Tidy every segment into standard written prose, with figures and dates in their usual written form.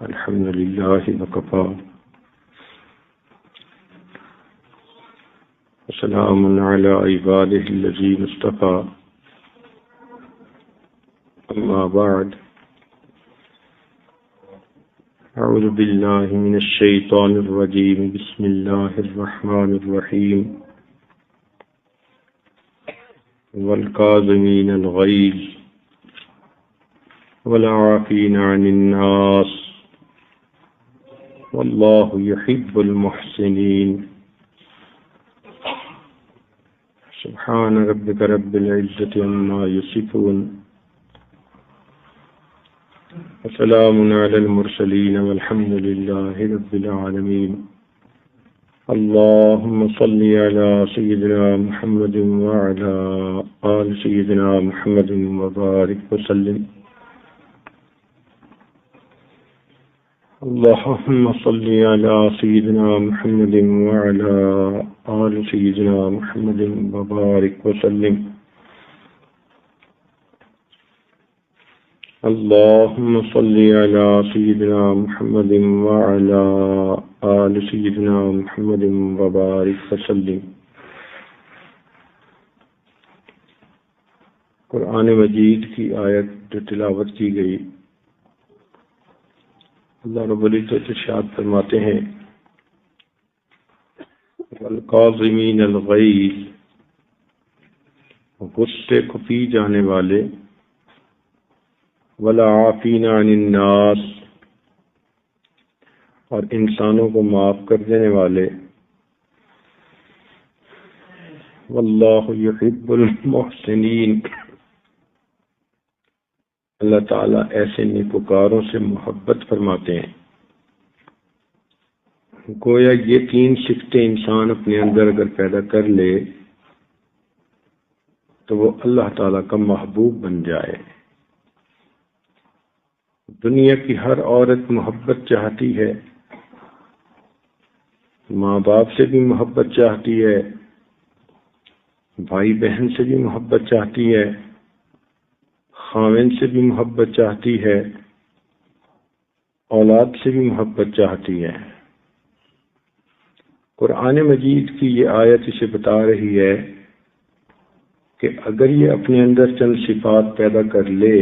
الحمد لله وكفى وسلام على عباده الذين اصطفى أما بعد أعوذ بالله من الشيطان الرجيم بسم الله الرحمن الرحيم والكاظمين الغيظ والعافين عن الناس والله يحب المحسنين سبحان ربك رب العزة عما يصفون وسلام على المرسلين والحمد لله رب العالمين اللهم صل على سيدنا محمد وعلى آل سيدنا محمد وبارك وسلم اللهم صل على سيدنا محمد وعلى آل سيدنا محمد وبارك وسلم اللهم صل على سيدنا محمد وعلى آل سيدنا محمد وبارك وسلم. قرآن مجید کی آیت جو تلاوت کی گئی، اللہ رب العزت ارشاد فرماتے ہیں والکاظمین الغیظ، غصے کو پی جانے والے، والعافین عن الناس، اور انسانوں کو معاف کر دینے والے، واللہ یحب المحسنین، اللہ تعالیٰ ایسے نیکوکاروں سے محبت فرماتے ہیں. گویا یہ تین صفتیں انسان اپنے اندر اگر پیدا کر لے تو وہ اللہ تعالیٰ کا محبوب بن جائے. دنیا کی ہر عورت محبت چاہتی ہے، ماں باپ سے بھی محبت چاہتی ہے، بھائی بہن سے بھی محبت چاہتی ہے، خاوند سے بھی محبت چاہتی ہے، اولاد سے بھی محبت چاہتی ہے. قرآن مجید کی یہ آیت اسے بتا رہی ہے کہ اگر یہ اپنے اندر چند صفات پیدا کر لے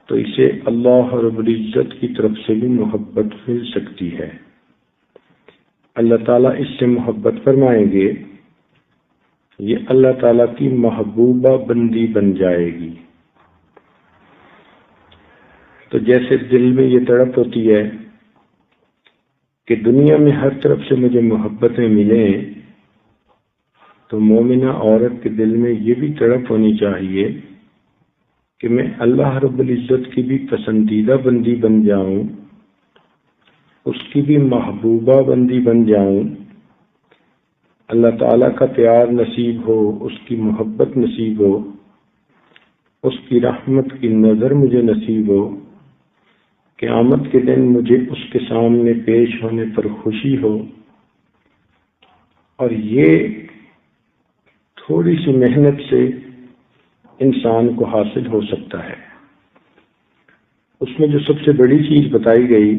تو اسے اللہ رب العزت کی طرف سے بھی محبت مل سکتی ہے. اللہ تعالیٰ اس سے محبت فرمائیں گے، یہ اللہ تعالیٰ کی محبوبہ بندی بن جائے گی. تو جیسے دل میں یہ تڑپ ہوتی ہے کہ دنیا میں ہر طرف سے مجھے محبتیں ملیں، تو مومنہ عورت کے دل میں یہ بھی تڑپ ہونی چاہیے کہ میں اللہ رب العزت کی بھی پسندیدہ بندی بن جاؤں، اس کی بھی محبوبہ بندی بن جاؤں، اللہ تعالیٰ کا پیار نصیب ہو، اس کی محبت نصیب ہو، اس کی رحمت کی نظر مجھے نصیب ہو، قیامت کے دن مجھے اس کے سامنے پیش ہونے پر خوشی ہو. اور یہ تھوڑی سی محنت سے انسان کو حاصل ہو سکتا ہے. اس میں جو سب سے بڑی چیز بتائی گئی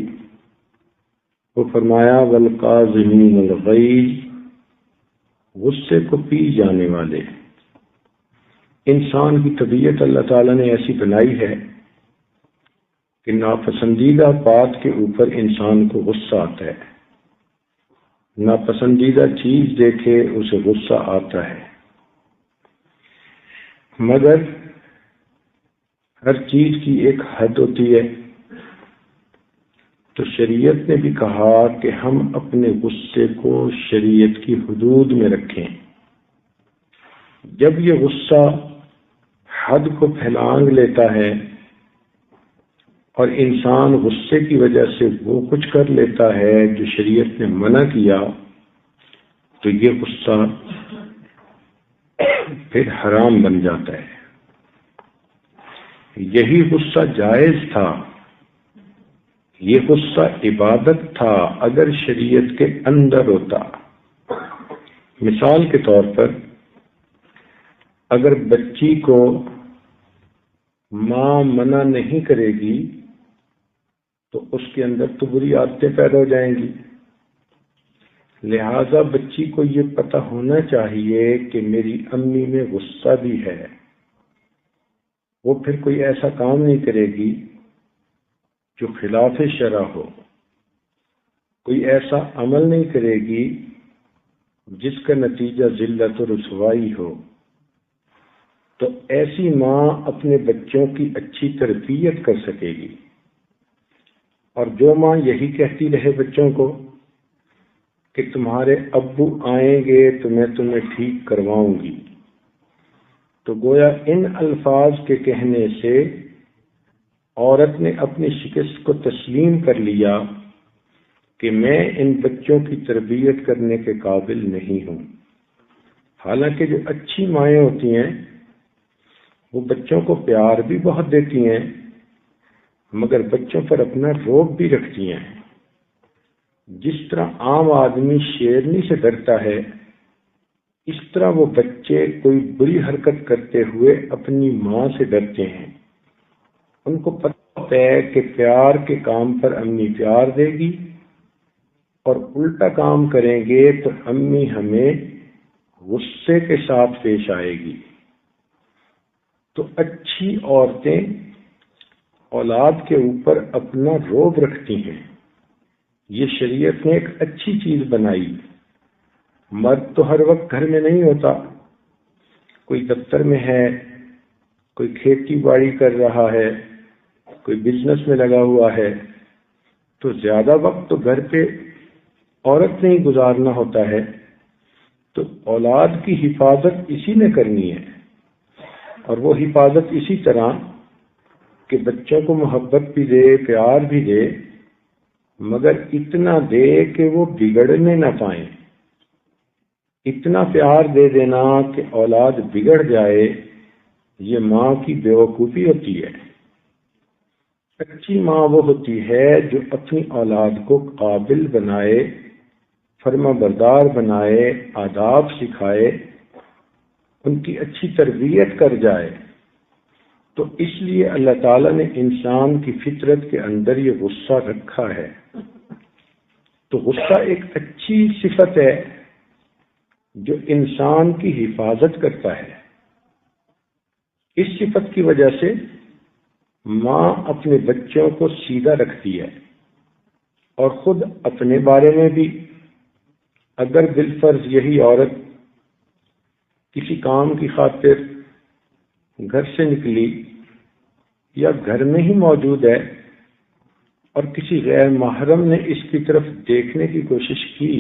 وہ فرمایا والکاظمین الغیظ، غصے کو پی جانے والے. انسان کی طبیعت اللہ تعالیٰ نے ایسی بنائی ہے کہ ناپسندیدہ بات کے اوپر انسان کو غصہ آتا ہے، ناپسندیدہ چیز دیکھے اسے غصہ آتا ہے. مگر ہر چیز کی ایک حد ہوتی ہے. تو شریعت نے بھی کہا کہ ہم اپنے غصے کو شریعت کی حدود میں رکھیں. جب یہ غصہ حد کو پھیلانگ لیتا ہے اور انسان غصے کی وجہ سے وہ کچھ کر لیتا ہے جو شریعت نے منع کیا، تو یہ غصہ پھر حرام بن جاتا ہے. یہی غصہ جائز تھا، یہ غصہ عبادت تھا اگر شریعت کے اندر ہوتا. مثال کے طور پر اگر بچی کو ماں منع نہیں کرے گی تو اس کے اندر تو بری عادتیں پیدا ہو جائیں گی۔ لہذا بچی کو یہ پتہ ہونا چاہیے کہ میری امی میں غصہ بھی ہے، وہ پھر کوئی ایسا کام نہیں کرے گی جو خلاف شرع ہو، کوئی ایسا عمل نہیں کرے گی جس کا نتیجہ ذلت و رسوائی ہو۔ تو ایسی ماں اپنے بچوں کی اچھی تربیت کر سکے گی۔ اور جو ماں یہی کہتی رہے بچوں کو کہ تمہارے ابو آئیں گے تو میں تمہیں ٹھیک کرواؤں گی، تو گویا ان الفاظ کے کہنے سے عورت نے اپنی شکست کو تسلیم کر لیا کہ میں ان بچوں کی تربیت کرنے کے قابل نہیں ہوں۔ حالانکہ جو اچھی مائیں ہوتی ہیں وہ بچوں کو پیار بھی بہت دیتی ہیں، مگر بچوں پر اپنا روب بھی رکھتی ہیں۔ جس طرح عام آدمی شیرنی سے ڈرتا ہے، اس طرح وہ بچے کوئی بری حرکت کرتے ہوئے اپنی ماں سے ڈرتے ہیں۔ ان کو پتہ ہے کہ پیار کے کام پر امی پیار دے گی اور الٹا کام کریں گے تو امی ہمیں غصے کے ساتھ پیش آئے گی۔ تو اچھی عورتیں اولاد کے اوپر اپنا روب رکھتی ہیں۔ یہ شریعت نے ایک اچھی چیز بنائی۔ مرد تو ہر وقت گھر میں نہیں ہوتا، کوئی دفتر میں ہے، کوئی کھیتی باڑی کر رہا ہے، کوئی بزنس میں لگا ہوا ہے، تو زیادہ وقت تو گھر پہ عورت نے ہی گزارنا ہوتا ہے۔ تو اولاد کی حفاظت اسی نے کرنی ہے، اور وہ حفاظت اسی طرح کہ بچوں کو محبت بھی دے، پیار بھی دے، مگر اتنا دے کہ وہ بگڑنے نہ پائیں۔ اتنا پیار دے دینا کہ اولاد بگڑ جائے، یہ ماں کی بیوقوفی ہوتی ہے۔ اچھی ماں وہ ہوتی ہے جو اپنی اولاد کو قابل بنائے، فرما بردار بنائے، آداب سکھائے، ان کی اچھی تربیت کر جائے۔ تو اس لیے اللہ تعالیٰ نے انسان کی فطرت کے اندر یہ غصہ رکھا ہے۔ تو غصہ ایک اچھی صفت ہے جو انسان کی حفاظت کرتا ہے۔ اس صفت کی وجہ سے ماں اپنے بچوں کو سیدھا رکھتی ہے، اور خود اپنے بارے میں بھی اگر بالفرض یہی عورت کسی کام کی خاطر گھر سے نکلی یا گھر میں ہی موجود ہے اور کسی غیر محرم نے اس کی طرف دیکھنے کی کوشش کی،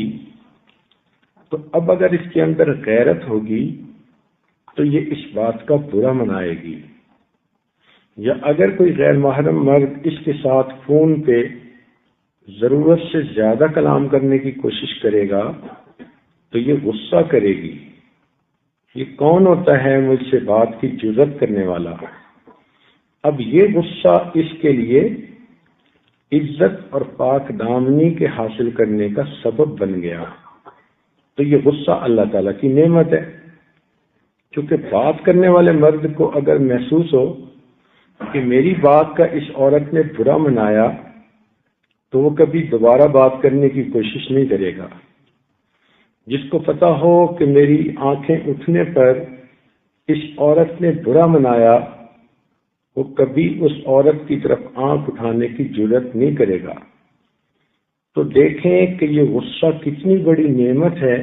تو اب اگر اس کے اندر غیرت ہوگی تو یہ اس بات کا برا منائے گی۔ یا اگر کوئی غیر محرم مرد اس کے ساتھ فون پہ ضرورت سے زیادہ کلام کرنے کی کوشش کرے گا تو یہ غصہ کرے گی، یہ کون ہوتا ہے مجھ سے بات کی جرأت کرنے والا۔ اب یہ غصہ اس کے لیے عزت اور پاک دامنی کے حاصل کرنے کا سبب بن گیا۔ تو یہ غصہ اللہ تعالیٰ کی نعمت ہے، کیونکہ بات کرنے والے مرد کو اگر محسوس ہو کہ میری بات کا اس عورت نے برا منایا تو وہ کبھی دوبارہ بات کرنے کی کوشش نہیں کرے گا۔ جس کو پتہ ہو کہ میری آنکھیں اٹھنے پر اس عورت نے برا منایا، وہ کبھی اس عورت کی طرف آنکھ اٹھانے کی جرأت نہیں کرے گا۔ تو دیکھیں کہ یہ غصہ کتنی بڑی نعمت ہے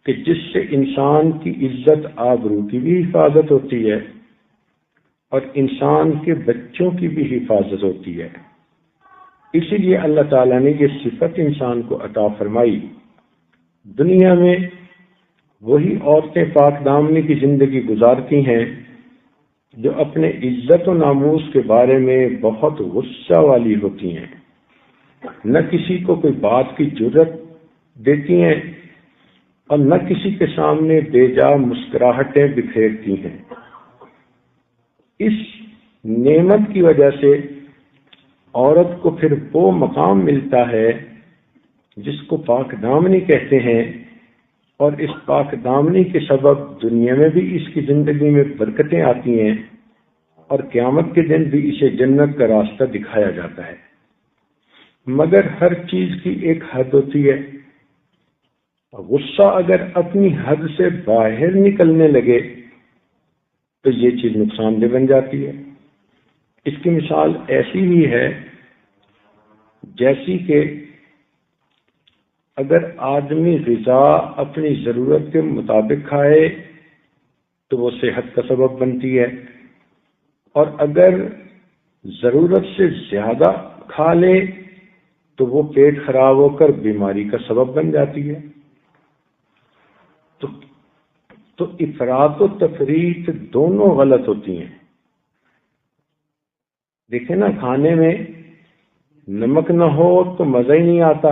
کہ جس سے انسان کی عزت آبرو کی بھی حفاظت ہوتی ہے اور انسان کے بچوں کی بھی حفاظت ہوتی ہے۔ اسی لیے اللہ تعالیٰ نے یہ صفت انسان کو عطا فرمائی۔ دنیا میں وہی عورتیں پاک دامنی کی زندگی گزارتی ہیں جو اپنے عزت و ناموس کے بارے میں بہت غصہ والی ہوتی ہیں، نہ کسی کو کوئی بات کی جرأت دیتی ہیں اور نہ کسی کے سامنے بے جا مسکراہٹیں بکھیرتی ہیں۔ اس نعمت کی وجہ سے عورت کو پھر وہ مقام ملتا ہے جس کو پاک دامنی کہتے ہیں، اور اس پاک دامنی کے سبب دنیا میں بھی اس کی زندگی میں برکتیں آتی ہیں اور قیامت کے دن بھی اسے جنت کا راستہ دکھایا جاتا ہے۔ مگر ہر چیز کی ایک حد ہوتی ہے. غصہ اگر اپنی حد سے باہر نکلنے لگے تو یہ چیز نقصان دہ بن جاتی ہے. اس کی مثال ایسی ہی ہے جیسی کہ اگر آدمی غذا اپنی ضرورت کے مطابق کھائے تو وہ صحت کا سبب بنتی ہے، اور اگر ضرورت سے زیادہ کھا لے تو وہ پیٹ خراب ہو کر بیماری کا سبب بن جاتی ہے. تو افراط و تفریط دونوں غلط ہوتی ہیں. دیکھیں نا، کھانے میں نمک نہ ہو تو مزہ ہی نہیں آتا،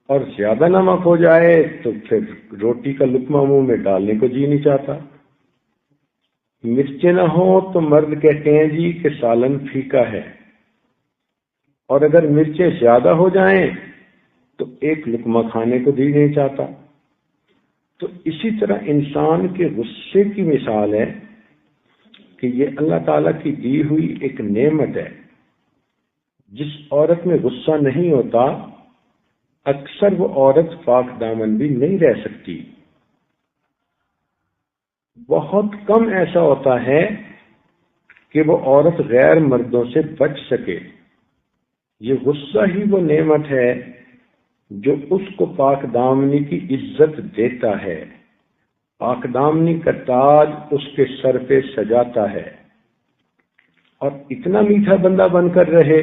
اور زیادہ نمک ہو جائے تو پھر روٹی کا لقمہ منہ میں ڈالنے کو جی نہیں چاہتا. مرچیں نہ ہوں تو مرد کہتے ہیں جی کہ سالن پھیکا ہے، اور اگر مرچیں زیادہ ہو جائیں تو ایک لقمہ کھانے کو جی نہیں چاہتا. تو اسی طرح انسان کے غصے کی مثال ہے کہ یہ اللہ تعالیٰ کی دی ہوئی ایک نعمت ہے. جس عورت میں غصہ نہیں ہوتا اکثر وہ عورت پاک دامن بھی نہیں رہ سکتی. بہت کم ایسا ہوتا ہے کہ وہ عورت غیر مردوں سے بچ سکے. یہ غصہ ہی وہ نعمت ہے جو اس کو پاک دامنی کی عزت دیتا ہے، پاک دامنی کا تاج اس کے سر پہ سجاتا ہے، اور اتنا میٹھا بندہ بن کر رہے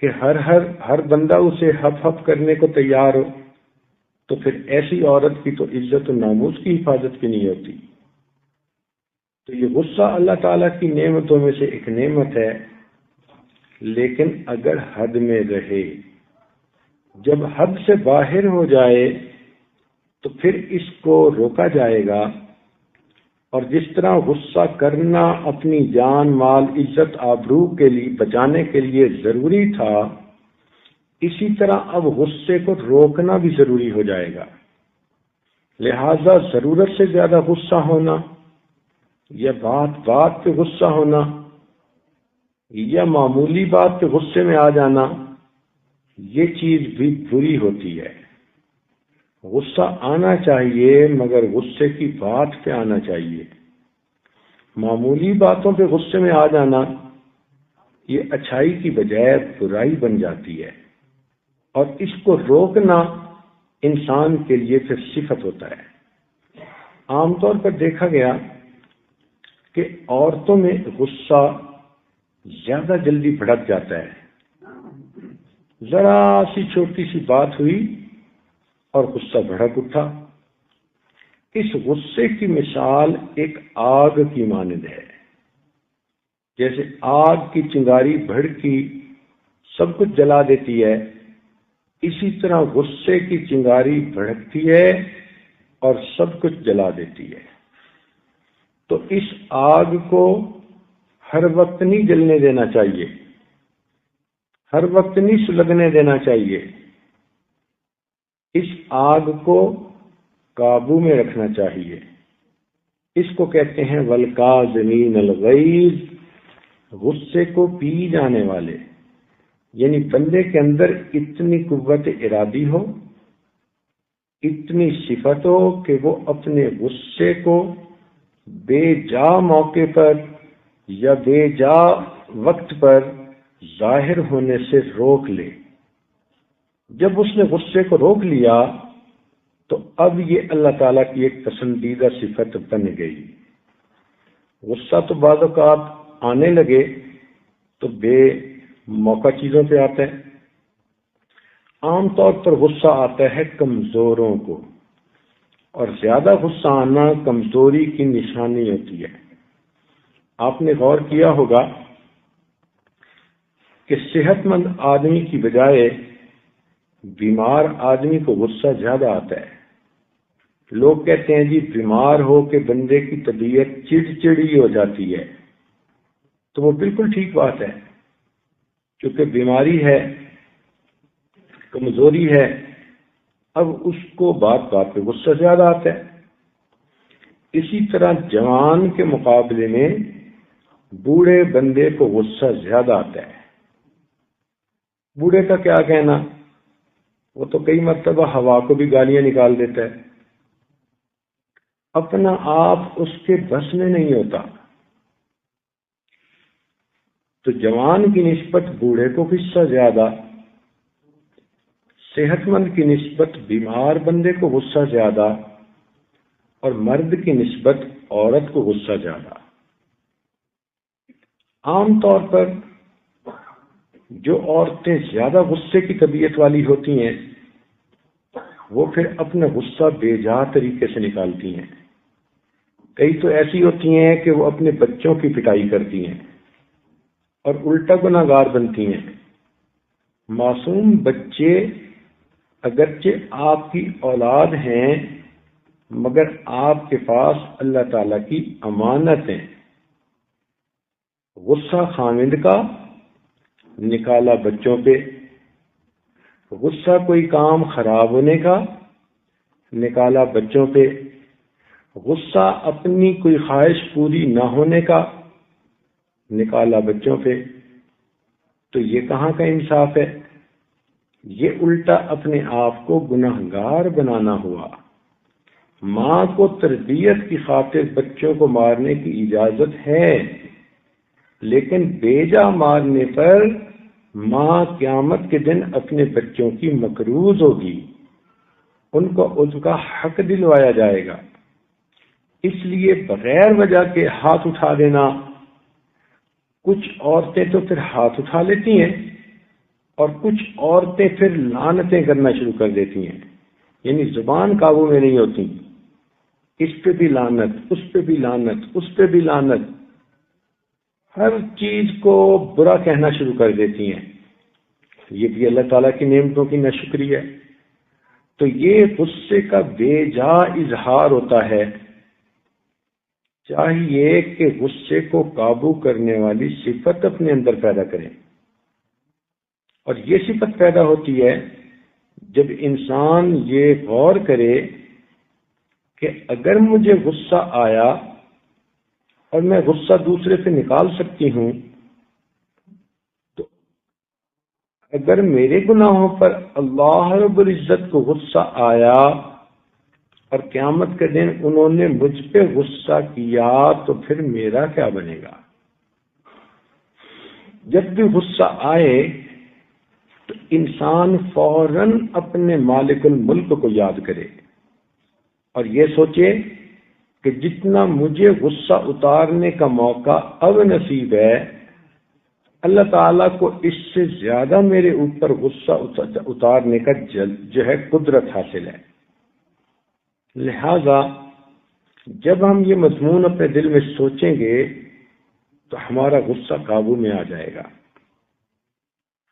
کہ ہر بندہ اسے ہف ہف کرنے کو تیار ہو. تو پھر ایسی عورت کی تو عزت و ناموس کی حفاظت بھی نہیں ہوتی. تو یہ غصہ اللہ تعالیٰ کی نعمتوں میں سے ایک نعمت ہے، لیکن اگر حد میں رہے. جب حد سے باہر ہو جائے تو پھر اس کو روکا جائے گا. اور جس طرح غصہ کرنا اپنی جان مال عزت آبرو کے لیے بچانے کے لیے ضروری تھا، اسی طرح اب غصے کو روکنا بھی ضروری ہو جائے گا. لہذا ضرورت سے زیادہ غصہ ہونا، یا بات پہ غصہ ہونا، یا معمولی بات پہ غصے میں آ جانا، یہ چیز بھی بری ہوتی ہے. غصہ آنا چاہیے مگر غصے کی بات پہ آنا چاہیے. معمولی باتوں پہ غصے میں آ جانا یہ اچھائی کی بجائے برائی بن جاتی ہے، اور اس کو روکنا انسان کے لیے پھر صفت ہوتا ہے. عام طور پر دیکھا گیا کہ عورتوں میں غصہ زیادہ جلدی بھڑک جاتا ہے. ذرا سی چھوٹی سی بات ہوئی اور غصہ بھڑک اٹھا. اس غصے کی مثال ایک آگ کی مانند ہے. جیسے آگ کی چنگاری بھڑکی سب کچھ جلا دیتی ہے، اسی طرح غصے کی چنگاری بھڑکتی ہے اور سب کچھ جلا دیتی ہے. تو اس آگ کو ہر وقت نہیں جلنے دینا چاہیے، ہر وقت نہیں سلگنے دینا چاہیے. اس آگ کو قابو میں رکھنا چاہیے. اس کو کہتے ہیں والکاظمین الغیظ، غصے کو پی جانے والے. یعنی بندے کے اندر اتنی قوت ارادی ہو، اتنی صفت ہو کہ وہ اپنے غصے کو بے جا موقع پر یا بے جا وقت پر ظاہر ہونے سے روک لے. جب اس نے غصے کو روک لیا تو اب یہ اللہ تعالیٰ کی ایک پسندیدہ صفت بن گئی. غصہ تو بعض اوقات آنے لگے تو بے موقع چیزوں پہ آتا ہے. عام طور پر غصہ آتا ہے کمزوروں کو، اور زیادہ غصہ آنا کمزوری کی نشانی ہوتی ہے. آپ نے غور کیا ہوگا کہ صحت مند آدمی کی بجائے بیمار آدمی کو غصہ زیادہ آتا ہے. لوگ کہتے ہیں جی بیمار ہو کے بندے کی طبیعت چڑچڑی ہو جاتی ہے، تو وہ بالکل ٹھیک بات ہے، کیونکہ بیماری ہے، کمزوری ہے، اب اس کو بات بات پہ غصہ زیادہ آتا ہے. اسی طرح جوان کے مقابلے میں بوڑھے بندے کو غصہ زیادہ آتا ہے. بوڑھے کا کیا کہنا، وہ تو کئی مرتبہ ہوا کو بھی گالیاں نکال دیتا ہے، اپنا آپ اس کے بس میں نہیں ہوتا۔ تو جوان کی نسبت بوڑھے کو غصہ زیادہ، صحت مند کی نسبت بیمار بندے کو غصہ زیادہ، اور مرد کی نسبت عورت کو غصہ زیادہ۔ عام طور پر جو عورتیں زیادہ غصے کی طبیعت والی ہوتی ہیں وہ پھر اپنا غصہ بے جا طریقے سے نکالتی ہیں۔ کئی تو ایسی ہوتی ہیں کہ وہ اپنے بچوں کی پٹائی کرتی ہیں اور الٹا گناہگار بنتی ہیں۔ معصوم بچے اگرچہ آپ کی اولاد ہیں مگر آپ کے پاس اللہ تعالی کی امانت ہیں۔ غصہ خامند کا نکالا بچوں پہ، غصہ کوئی کام خراب ہونے کا نکالا بچوں پہ، غصہ اپنی کوئی خواہش پوری نہ ہونے کا نکالا بچوں پہ۔ تو یہ کہاں کا انصاف ہے؟ یہ الٹا اپنے آپ کو گناہگار بنانا ہوا۔ ماں کو تربیت کی خاطر بچوں کو مارنے کی اجازت ہے، لیکن بیجا مارنے پر ماں قیامت کے دن اپنے بچوں کی مقروض ہوگی، ان کو اس کا حق دلوایا جائے گا۔ اس لیے بغیر وجہ کے ہاتھ اٹھا دینا، کچھ عورتیں تو پھر ہاتھ اٹھا لیتی ہیں اور کچھ عورتیں پھر لعنتیں کرنا شروع کر دیتی ہیں، یعنی زبان قابو میں نہیں ہوتی، اس پہ بھی لعنت، اس پہ بھی لعنت، اس پہ بھی لعنت، ہر چیز کو برا کہنا شروع کر دیتی ہیں۔ یہ بھی اللہ تعالیٰ کی نعمتوں کی ناشکری ہے۔ تو یہ غصے کا بے جا اظہار ہوتا ہے۔ چاہیے کہ غصے کو قابو کرنے والی صفت اپنے اندر پیدا کریں، اور یہ صفت پیدا ہوتی ہے جب انسان یہ غور کرے کہ اگر مجھے غصہ آیا اور میں غصہ دوسرے سے نکال سکتی ہوں، تو اگر میرے گناہوں پر اللہ رب العزت کو غصہ آیا اور قیامت کے دن انہوں نے مجھ پہ غصہ کیا تو پھر میرا کیا بنے گا؟ جب بھی غصہ آئے تو انسان فوراً اپنے مالک الملک کو یاد کرے اور یہ سوچے کہ جتنا مجھے غصہ اتارنے کا موقع اب نصیب ہے، اللہ تعالیٰ کو اس سے زیادہ میرے اوپر غصہ اتارنے کا جو ہے قدرت حاصل ہے۔ لہذا جب ہم یہ مضمون اپنے دل میں سوچیں گے تو ہمارا غصہ قابو میں آ جائے گا۔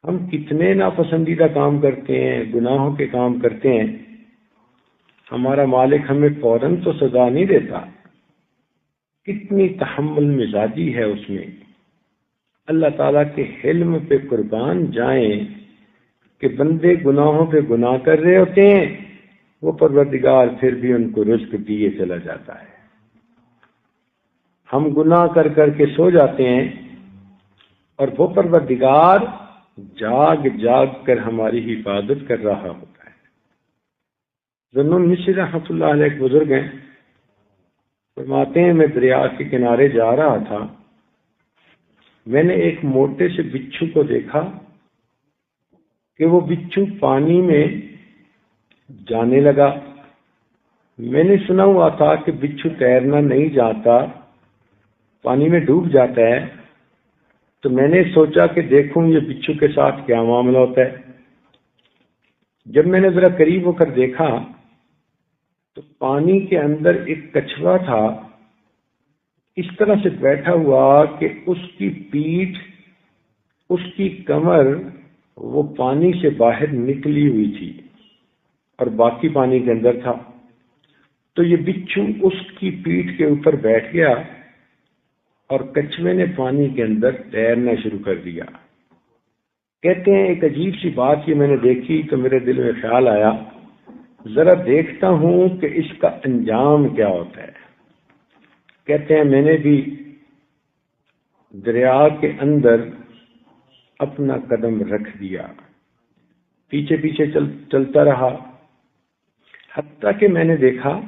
ہم کتنے ناپسندیدہ کام کرتے ہیں، گناہوں کے کام کرتے ہیں، ہمارا مالک ہمیں فوراً تو سزا نہیں دیتا، کتنی تحمل مزاجی ہے اس میں۔ اللہ تعالیٰ کے حلم پہ قربان جائیں کہ بندے گناہوں پہ گناہ کر رہے ہوتے ہیں، وہ پروردگار پھر بھی ان کو رزق دیے چلا جاتا ہے۔ ہم گناہ کر کر کے سو جاتے ہیں اور وہ پروردگار جاگ جاگ کر ہماری حفاظت کر رہا ہوتا ہے۔ ذوالنون مصری رحمۃ اللہ علیہ ایک بزرگ ہیں، فرماتے ہیں میں دریا کے کنارے جا رہا تھا، میں نے ایک موٹے سے بچھو کو دیکھا کہ وہ بچھو پانی میں جانے لگا۔ میں نے سنا ہوا تھا کہ بچھو تیرنا نہیں جاتا، پانی میں ڈوب جاتا ہے، تو میں نے سوچا کہ دیکھوں یہ بچھو کے ساتھ کیا معاملہ ہوتا ہے۔ جب میں نے ذرا قریب ہو کر دیکھا تو پانی کے اندر ایک کچھوا تھا، اس طرح سے بیٹھا ہوا کہ اس کی پیٹھ، اس کی کمر وہ پانی سے باہر نکلی ہوئی تھی اور باقی پانی کے اندر تھا۔ تو یہ بچھو اس کی پیٹھ کے اوپر بیٹھ گیا اور کچھوے نے پانی کے اندر تیرنا شروع کر دیا۔ کہتے ہیں ایک عجیب سی بات یہ میں نے دیکھی تو میرے دل میں خیال آیا، ذرا دیکھتا ہوں کہ اس کا انجام کیا ہوتا ہے۔ کہتے ہیں میں نے بھی دریا کے اندر اپنا قدم رکھ دیا پیچھے پیچھے چلتا رہا، حتیٰ کہ میں نے دیکھا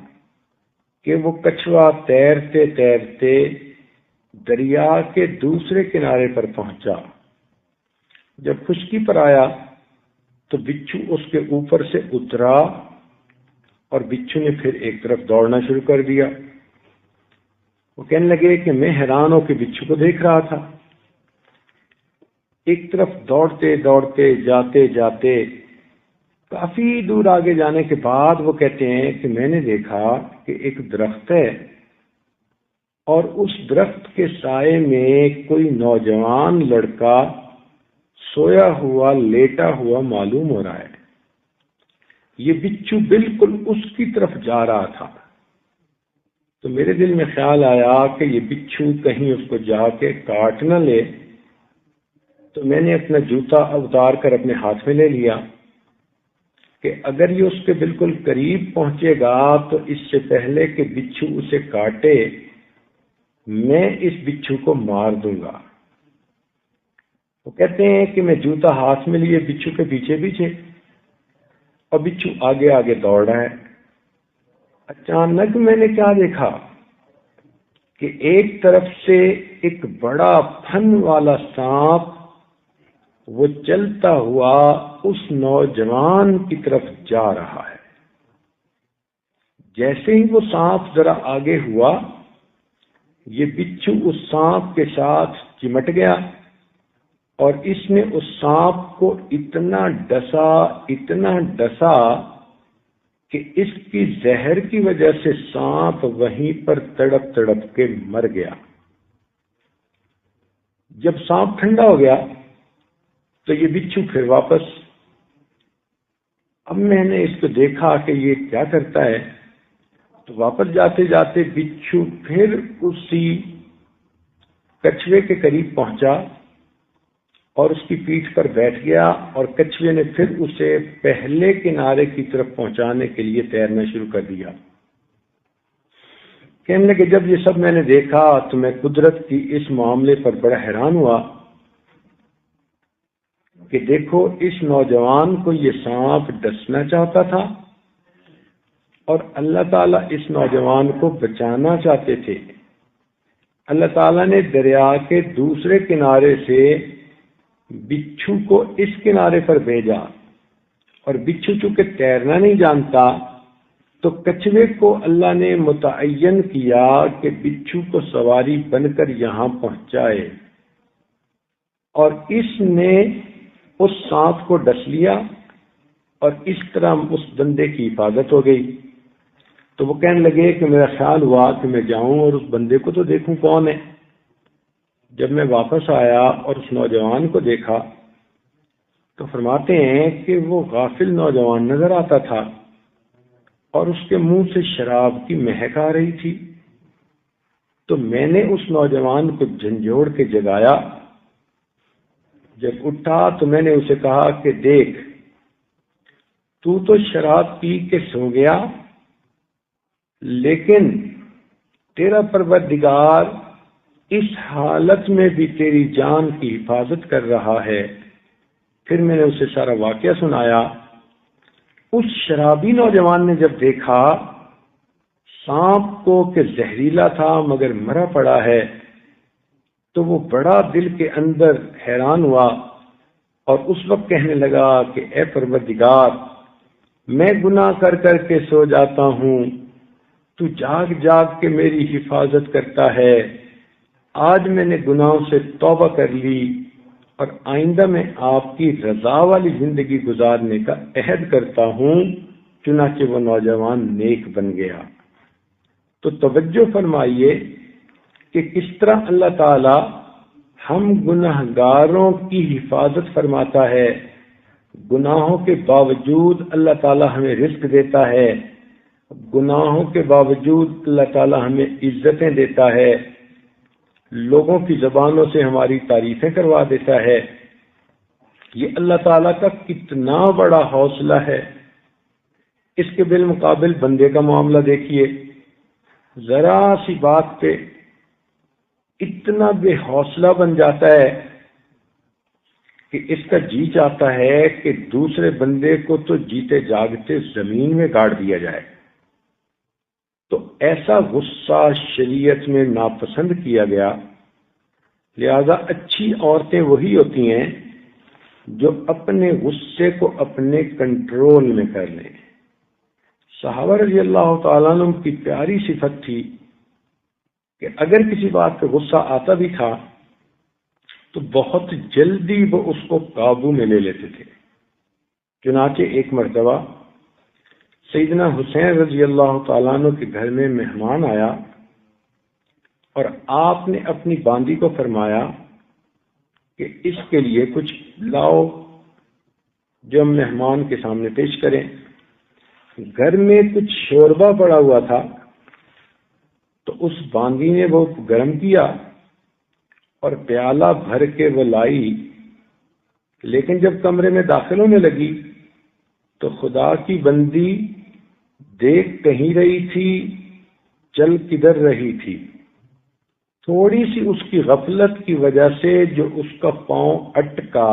کہ وہ کچھوا تیرتے تیرتے دریا کے دوسرے کنارے پر پہنچا۔ جب خشکی پر آیا تو بچھو اس کے اوپر سے اترا اور بچھو نے پھر ایک طرف دوڑنا شروع کر دیا۔ وہ کہنے لگے کہ میں حیران ہو کے بچھو کو دیکھ رہا تھا، ایک طرف دوڑتے دوڑتے جاتے جاتے کافی دور آگے جانے کے بعد وہ کہتے ہیں کہ میں نے دیکھا کہ ایک درخت ہے اور اس درخت کے سائے میں کوئی نوجوان لڑکا سویا ہوا لیٹا ہوا معلوم ہو رہا ہے۔ یہ بچھو بالکل اس کی طرف جا رہا تھا۔ تو میرے دل میں خیال آیا کہ یہ بچھو کہیں اس کو جا کے کاٹ نہ لے، تو میں نے اپنا جوتا اتار کر اپنے ہاتھ میں لے لیا کہ اگر یہ اس کے بالکل قریب پہنچے گا تو اس سے پہلے کہ بچھو اسے کاٹے میں اس بچھو کو مار دوں گا۔ وہ کہتے ہیں کہ میں جوتا ہاتھ میں لیے بچھو کے پیچھے پیچھے، اور بچھو آگے آگے دوڑ رہا ہے۔ اچانک میں نے کیا دیکھا کہ ایک طرف سے ایک بڑا پھن والا سانپ وہ چلتا ہوا اس نوجوان کی طرف جا رہا ہے۔ جیسے ہی وہ سانپ ذرا آگے ہوا، یہ بچھو اس سانپ کے ساتھ چمٹ گیا اور اس نے اس سانپ کو اتنا ڈسا کہ اس کی زہر کی وجہ سے سانپ وہیں پر تڑپ تڑپ کے مر گیا۔ جب سانپ ٹھنڈا ہو گیا تو یہ بچھو پھر واپس، اب میں نے اس کو دیکھا کہ یہ کیا کرتا ہے، تو واپس جاتے جاتے بچھو پھر اسی کچھوے کے قریب پہنچا اور اس کی پیٹھ پر بیٹھ گیا، اور کچھوے نے پھر اسے پہلے کنارے کی طرف پہنچانے کے لیے تیرنا شروع کر دیا۔ کہنے لگے جب یہ سب میں نے دیکھا تو میں قدرت کی اس معاملے پر بڑا حیران ہوا کہ دیکھو اس نوجوان کو یہ سانپ ڈسنا چاہتا تھا اور اللہ تعالیٰ اس نوجوان کو بچانا چاہتے تھے۔ اللہ تعالیٰ نے دریا کے دوسرے کنارے سے بچھو کو اس کنارے پر بھیجا، اور بچھو چونکہ تیرنا نہیں جانتا تو کچھوے کو اللہ نے متعین کیا کہ بچھو کو سواری بن کر یہاں پہنچائے، اور اس نے اس سانپ کو ڈس لیا اور اس طرح اس بندے کی حفاظت ہو گئی۔ تو وہ کہنے لگے کہ میرا خیال ہوا کہ میں جاؤں اور اس بندے کو تو دیکھوں کون ہے۔ جب میں واپس آیا اور اس نوجوان کو دیکھا تو فرماتے ہیں کہ وہ غافل نوجوان نظر آتا تھا اور اس کے منہ سے شراب کی مہک آ رہی تھی۔ تو میں نے اس نوجوان کو جھنجھوڑ کے جگایا۔ جب اٹھا تو میں نے اسے کہا کہ دیکھ، تو شراب پی کے سو گیا، لیکن تیرا پروردگار اس حالت میں بھی تیری جان کی حفاظت کر رہا ہے۔ پھر میں نے اسے سارا واقعہ سنایا۔ اس شرابی نوجوان نے جب دیکھا سانپ کو کہ زہریلا تھا مگر مرا پڑا ہے، تو وہ بڑا دل کے اندر حیران ہوا اور اس وقت کہنے لگا کہ اے پروردگار، میں گناہ کر کر کے سو جاتا ہوں، تو جاگ جاگ کے میری حفاظت کرتا ہے۔ آج میں نے گناہوں سے توبہ کر لی اور آئندہ میں آپ کی رضا والی زندگی گزارنے کا عہد کرتا ہوں۔ چنانچہ وہ نوجوان نیک بن گیا۔ تو توجہ فرمائیے کہ کس طرح اللہ تعالی ہم گناہگاروں کی حفاظت فرماتا ہے، گناہوں کے باوجود اللہ تعالی ہمیں رزق دیتا ہے، گناہوں کے باوجود اللہ تعالی ہمیں عزتیں دیتا ہے، لوگوں کی زبانوں سے ہماری تعریفیں کروا دیتا ہے۔ یہ اللہ تعالیٰ کا کتنا بڑا حوصلہ ہے۔ اس کے بالمقابل بندے کا معاملہ دیکھیے، ذرا سی بات پہ اتنا بے حوصلہ بن جاتا ہے کہ اس کا جی چاہتا ہے کہ دوسرے بندے کو تو جیتے جاگتے زمین میں گاڑ دیا جائے، تو ایسا غصہ شریعت میں ناپسند کیا گیا۔ لہذا اچھی عورتیں وہی ہوتی ہیں جو اپنے غصے کو اپنے کنٹرول میں کر لیں۔ صحابہ رضی اللہ تعالیٰ عنہ کی پیاری صفت تھی کہ اگر کسی بات پہ غصہ آتا بھی تھا تو بہت جلدی وہ اس کو قابو میں لے لیتے تھے۔ چنانچہ ایک مرتبہ سیدنا حسین رضی اللہ تعالیٰ عنہ کے گھر میں مہمان آیا اور آپ نے اپنی باندی کو فرمایا کہ اس کے لیے کچھ لاؤ جو ہم مہمان کے سامنے پیش کریں۔ گھر میں کچھ شوربہ پڑا ہوا تھا تو اس باندی نے وہ گرم کیا اور پیالہ بھر کے وہ لائی، لیکن جب کمرے میں داخل ہونے لگی تو خدا کی بندی دیکھ کہیں رہی تھی، چل کدھر رہی تھی۔ تھوڑی سی اس کی غفلت کی وجہ سے جو اس کا پاؤں اٹکا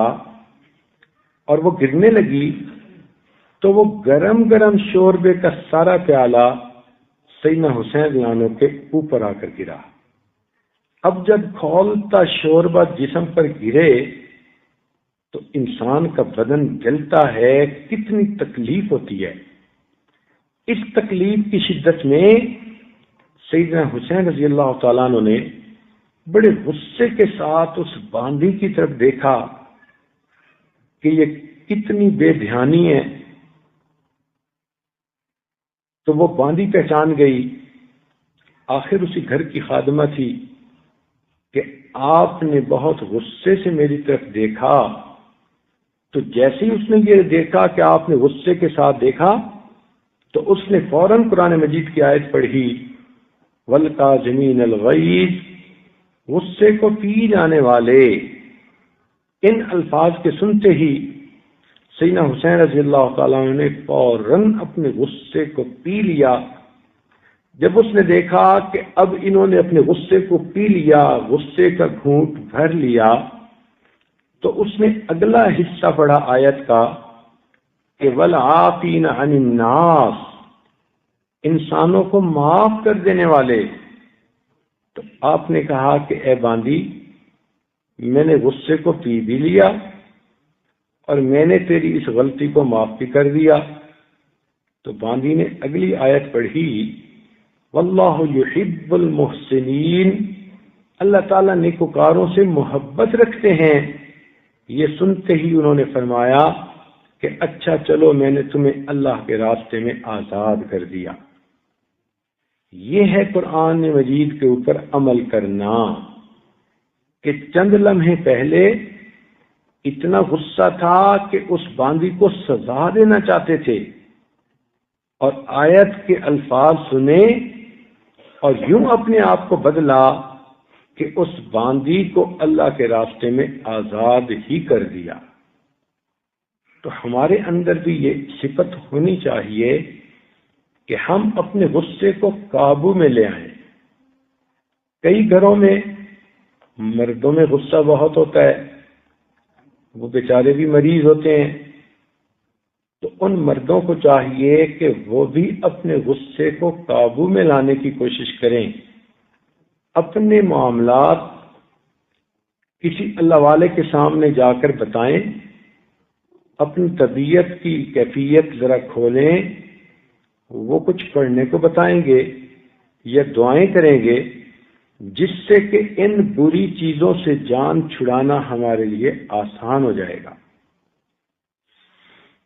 اور وہ گرنے لگی تو وہ گرم گرم شوربے کا سارا پیالہ سیدنا حسین رضی اللہ عنہ کے اوپر آ کر گرا۔ اب جب کھولتا شوربہ جسم پر گرے تو انسان کا بدن جلتا ہے، کتنی تکلیف ہوتی ہے۔ اس تکلیف کی شدت میں سیدنا حسین رضی اللہ تعالیٰ عنہ نے بڑے غصے کے ساتھ اس باندی کی طرف دیکھا کہ یہ کتنی بے دھیانی ہے، تو وہ باندی پہچان گئی، آخر اسی گھر کی خادمہ تھی، کہ آپ نے بہت غصے سے میری طرف دیکھا۔ تو جیسے ہی اس نے یہ دیکھا کہ آپ نے غصے کے ساتھ دیکھا تو اس نے فوراً قرآن مجید کی آیت پڑھی، وَالْقَاظِمِينَ الْغَيْظَ، غصے کو پی جانے والے۔ ان الفاظ کے سنتے ہی سیدنا حسین رضی اللہ تعالیٰ عنہ نے فوراً اپنے غصے کو پی لیا۔ جب اس نے دیکھا کہ اب انہوں نے اپنے غصے کو پی لیا، غصے کا گھونٹ بھر لیا، تو اس نے اگلا حصہ پڑھا آیت کا کہ وَالْعَافِينَ عَنِ النَّاسِ، انسانوں کو معاف کر دینے والے۔ تو آپ نے کہا کہ اے باندی، میں نے غصے کو پی بھی لیا اور میں نے تیری اس غلطی کو معاف بھی کر دیا۔ تو باندی نے اگلی آیت پڑھی، واللہ یحب المحسنین، اللہ تعالیٰ نیکوکاروں سے محبت رکھتے ہیں۔ یہ سنتے ہی انہوں نے فرمایا کہ اچھا چلو میں نے تمہیں اللہ کے راستے میں آزاد کر دیا۔ یہ ہے قرآن مجید کے اوپر عمل کرنا، کہ چند لمحے پہلے اتنا غصہ تھا کہ اس باندی کو سزا دینا چاہتے تھے، اور آیت کے الفاظ سنے اور یوں اپنے آپ کو بدلا کہ اس باندی کو اللہ کے راستے میں آزاد ہی کر دیا۔ تو ہمارے اندر بھی یہ صفت ہونی چاہیے کہ ہم اپنے غصے کو قابو میں لے آئیں۔ کئی گھروں میں مردوں میں غصہ بہت ہوتا ہے، وہ بیچارے بھی مریض ہوتے ہیں، تو ان مردوں کو چاہیے کہ وہ بھی اپنے غصے کو قابو میں لانے کی کوشش کریں، اپنے معاملات کسی اللہ والے کے سامنے جا کر بتائیں، اپنی طبیعت کی کیفیت ذرا کھولیں، وہ کچھ پڑھنے کو بتائیں گے یا دعائیں کریں گے، جس سے کہ ان بری چیزوں سے جان چھڑانا ہمارے لیے آسان ہو جائے گا۔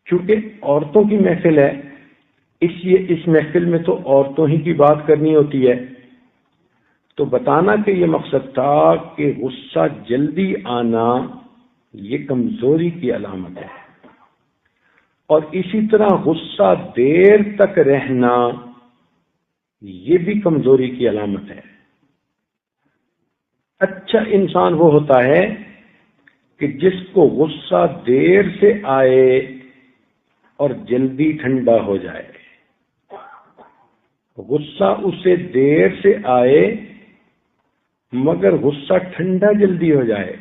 چونکہ عورتوں کی محفل ہے، اس لیے اس محفل میں تو عورتوں ہی کی بات کرنی ہوتی ہے، تو بتانا کہ یہ مقصد تھا کہ غصہ جلدی آنا یہ کمزوری کی علامت ہے، اور اسی طرح غصہ دیر تک رہنا یہ بھی کمزوری کی علامت ہے۔ اچھا انسان وہ ہوتا ہے کہ جس کو غصہ دیر سے آئے اور جلدی ٹھنڈا ہو جائے۔ غصہ اسے دیر سے آئے مگر غصہ ٹھنڈا جلدی ہو جائے،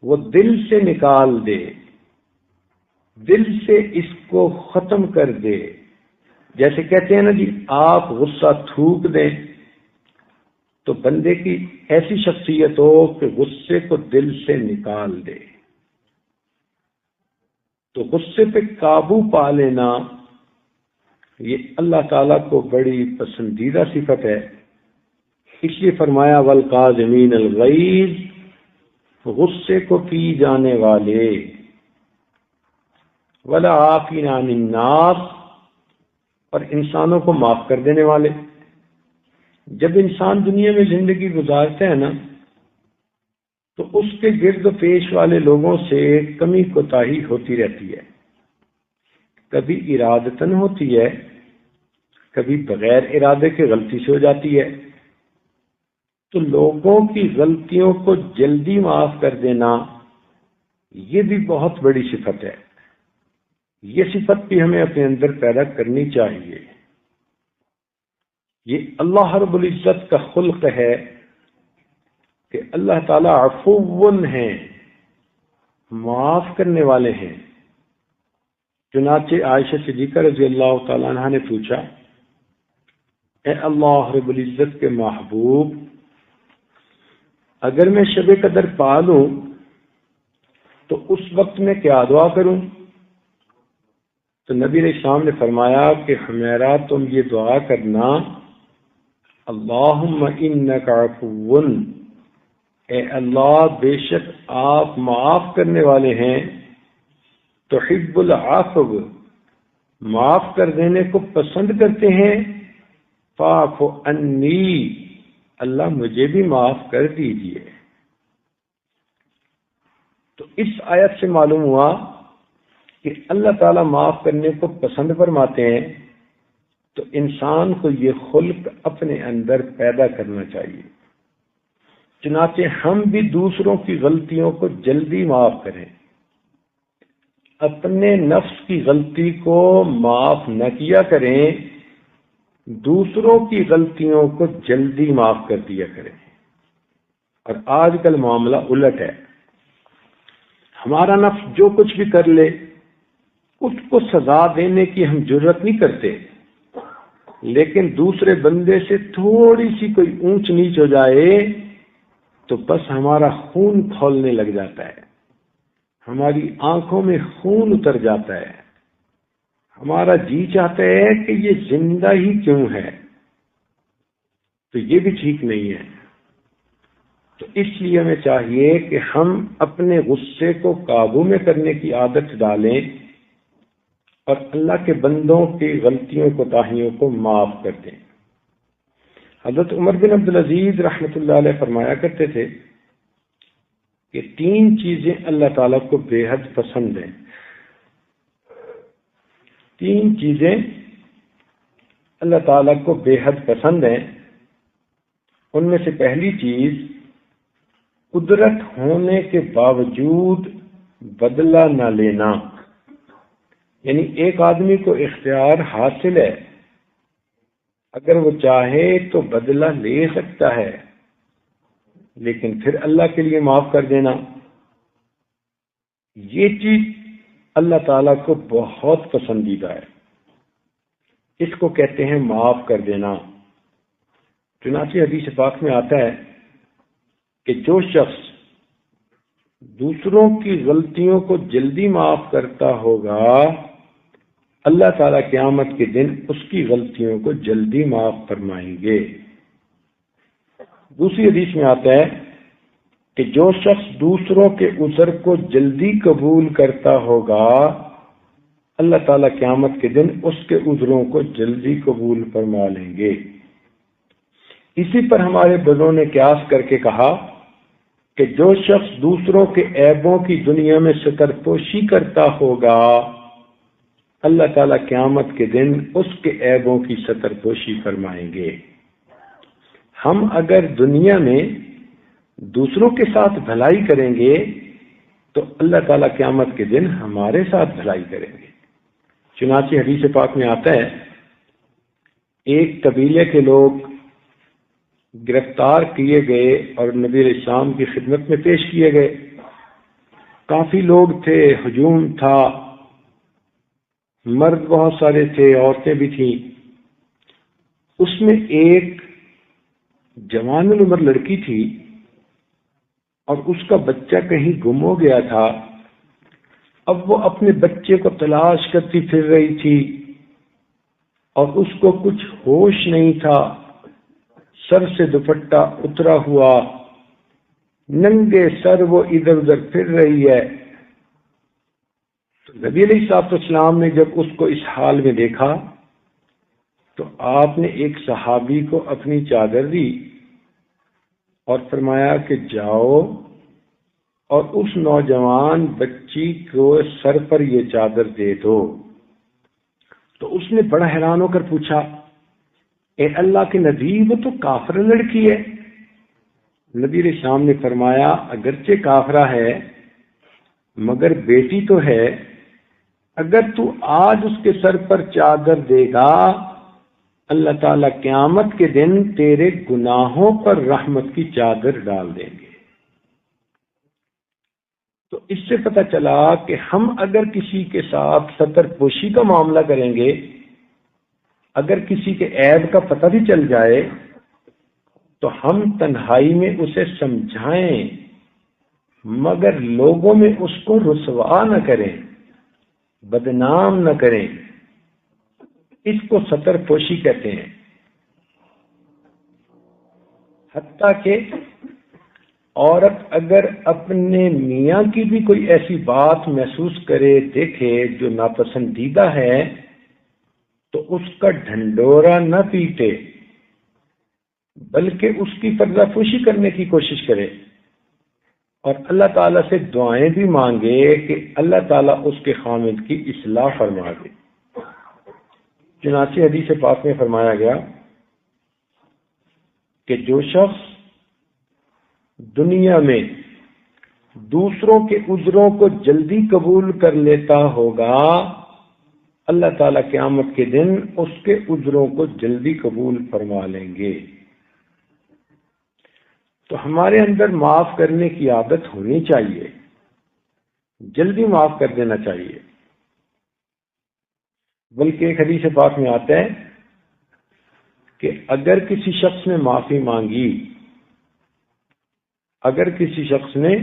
وہ دل سے نکال دے، دل سے اس کو ختم کر دے. جیسے کہتے ہیں نا جی، آپ غصہ تھوک دیں تو بندے کی ایسی شخصیت ہو کہ غصے کو دل سے نکال دے. تو غصے پہ قابو پا لینا یہ اللہ تعالیٰ کو بڑی پسندیدہ صفت ہے. اس لیے فرمایا والقاظمین الغیظ، غصے کو پی جانے والے، والعافین عن الناس، اور انسانوں کو معاف کر دینے والے. جب انسان دنیا میں زندگی گزارتا ہے نا تو اس کے گرد و پیش والے لوگوں سے کمی کوتاہی ہوتی رہتی ہے. کبھی ارادتاً ہوتی ہے، کبھی بغیر ارادے کے غلطی سے ہو جاتی ہے. تو لوگوں کی غلطیوں کو جلدی معاف کر دینا یہ بھی بہت بڑی صفت ہے. یہ صفت بھی ہمیں اپنے اندر پیدا کرنی چاہیے. یہ اللہ رب العزت کا خلق ہے کہ اللہ تعالیٰ عفو ہیں، معاف کرنے والے ہیں. چنانچہ عائشہ صدیقہ رضی اللہ تعالیٰ عنہ نے پوچھا، اے اللہ رب العزت کے محبوب، اگر میں شب قدر پا لوں تو اس وقت میں کیا دعا کروں؟ تو نبی علیہ السلام نے فرمایا کہ حمیرہ تم یہ دعا کرنا، اللہم انک عفو، اے اللہ بے شک آپ معاف کرنے والے ہیں، تحب العفو، معاف کر دینے کو پسند کرتے ہیں، فاعف عنی، اللہ مجھے بھی معاف کر دیجئے. تو اس آیت سے معلوم ہوا کہ اللہ تعالیٰ معاف کرنے کو پسند فرماتے ہیں. تو انسان کو یہ خلق اپنے اندر پیدا کرنا چاہیے. چنانچہ ہم بھی دوسروں کی غلطیوں کو جلدی معاف کریں، اپنے نفس کی غلطی کو معاف نہ کیا کریں، دوسروں کی غلطیوں کو جلدی معاف کر دیا کریں. اور آج کل معاملہ الٹ ہے. ہمارا نفس جو کچھ بھی کر لے اس کو سزا دینے کی ہم جرت نہیں کرتے، لیکن دوسرے بندے سے تھوڑی سی کوئی اونچ نیچ ہو جائے تو بس ہمارا خون کھولنے لگ جاتا ہے، ہماری آنکھوں میں خون اتر جاتا ہے، ہمارا جی چاہتا ہے کہ یہ زندہ ہی کیوں ہے. تو یہ بھی ٹھیک نہیں ہے. تو اس لیے ہمیں چاہیے کہ ہم اپنے غصے کو قابو میں کرنے کی عادت ڈالیں اور اللہ کے بندوں کی غلطیوں کوتاہیوں کو معاف کر دیں. حضرت عمر بن عبدالعزیز رحمۃ اللہ علیہ فرمایا کرتے تھے کہ 3 چیزیں اللہ تعالیٰ کو بے حد پسند ہیں. 3 چیزیں اللہ تعالیٰ کو بے حد پسند ہیں. ان میں سے پہلی چیز قدرت ہونے کے باوجود بدلہ نہ لینا. یعنی ایک آدمی کو اختیار حاصل ہے، اگر وہ چاہے تو بدلہ لے سکتا ہے، لیکن پھر اللہ کے لیے معاف کر دینا، یہ چیز اللہ تعالیٰ کو بہت پسندیدہ ہے. اس کو کہتے ہیں معاف کر دینا. چنانچہ حدیث پاک میں آتا ہے کہ جو شخص دوسروں کی غلطیوں کو جلدی معاف کرتا ہوگا، اللہ تعالیٰ قیامت کے دن اس کی غلطیوں کو جلدی معاف فرمائیں گے. دوسری حدیث میں آتا ہے کہ جو شخص دوسروں کے عذر کو جلدی قبول کرتا ہوگا، اللہ تعالیٰ قیامت کے دن اس کے عذروں کو جلدی قبول فرما لیں گے. اسی پر ہمارے بزرگوں نے قیاس کر کے کہا کہ جو شخص دوسروں کے عیبوں کی دنیا میں ستر پوشی کرتا ہوگا، اللہ تعالیٰ قیامت کے دن اس کے عیبوں کی ستر پوشی فرمائیں گے. ہم اگر دنیا میں دوسروں کے ساتھ بھلائی کریں گے تو اللہ تعالیٰ قیامت کے دن ہمارے ساتھ بھلائی کریں گے. چنانچہ حدیث پاک میں آتا ہے ایک قبیلے کے لوگ گرفتار کیے گئے اور نبی علیہ السلام کی خدمت میں پیش کیے گئے. کافی لوگ تھے، ہجوم تھا، مرد بہت سارے تھے، عورتیں بھی تھیں۔ اس میں ایک جوان العمر لڑکی تھی اور اس کا بچہ کہیں گم ہو گیا تھا۔ اب وہ اپنے بچے کو تلاش کرتی پھر رہی تھی اور اس کو کچھ ہوش نہیں تھا، سر سے دوپٹہ اترا ہوا، ننگے سر وہ ادھر ادھر پھر رہی ہے۔ تو نبی علیہ الصلوۃ والسلام نے جب اس کو اس حال میں دیکھا تو آپ نے ایک صحابی کو اپنی چادر دی اور فرمایا کہ جاؤ اور اس نوجوان بچی کو سر پر یہ چادر دے دو۔ تو اس نے بڑا حیران ہو کر پوچھا، اے اللہ کے نبی، وہ تو کافر لڑکی ہے۔ نبی علیہ السلام نے فرمایا، اگرچہ کافرہ ہے مگر بیٹی تو ہے، اگر تو آج اس کے سر پر چادر دے گا اللہ تعالیٰ قیامت کے دن تیرے گناہوں پر رحمت کی چادر ڈال دیں گے۔ تو اس سے پتہ چلا کہ ہم اگر کسی کے ساتھ ستر پوشی کا معاملہ کریں گے، اگر کسی کے عیب کا پتہ بھی چل جائے تو ہم تنہائی میں اسے سمجھائیں مگر لوگوں میں اس کو رسوا نہ کریں، بدنام نہ کریں۔ اس کو ستر پوشی کہتے ہیں۔ حتیٰ کہ عورت اگر اپنے میاں کی بھی کوئی ایسی بات محسوس کرے، دیکھے جو ناپسندیدہ ہے، تو اس کا ڈھنڈورا نہ پیٹے بلکہ اس کی پردہ پوشی کرنے کی کوشش کرے اور اللہ تعالیٰ سے دعائیں بھی مانگے کہ اللہ تعالیٰ اس کے خامد کی اصلاح فرما دے۔ چنانچہ حدیث پاک میں فرمایا گیا کہ جو شخص دنیا میں دوسروں کے عذروں کو جلدی قبول کر لیتا ہوگا، اللہ تعالیٰ قیامت کے دن اس کے عذروں کو جلدی قبول فرما لیں گے۔ تو ہمارے اندر معاف کرنے کی عادت ہونی چاہیے، جلدی معاف کر دینا چاہیے۔ بلکہ ایک حدیث پاک میں آتا ہے کہ اگر کسی شخص نے معافی مانگی، اگر کسی شخص نے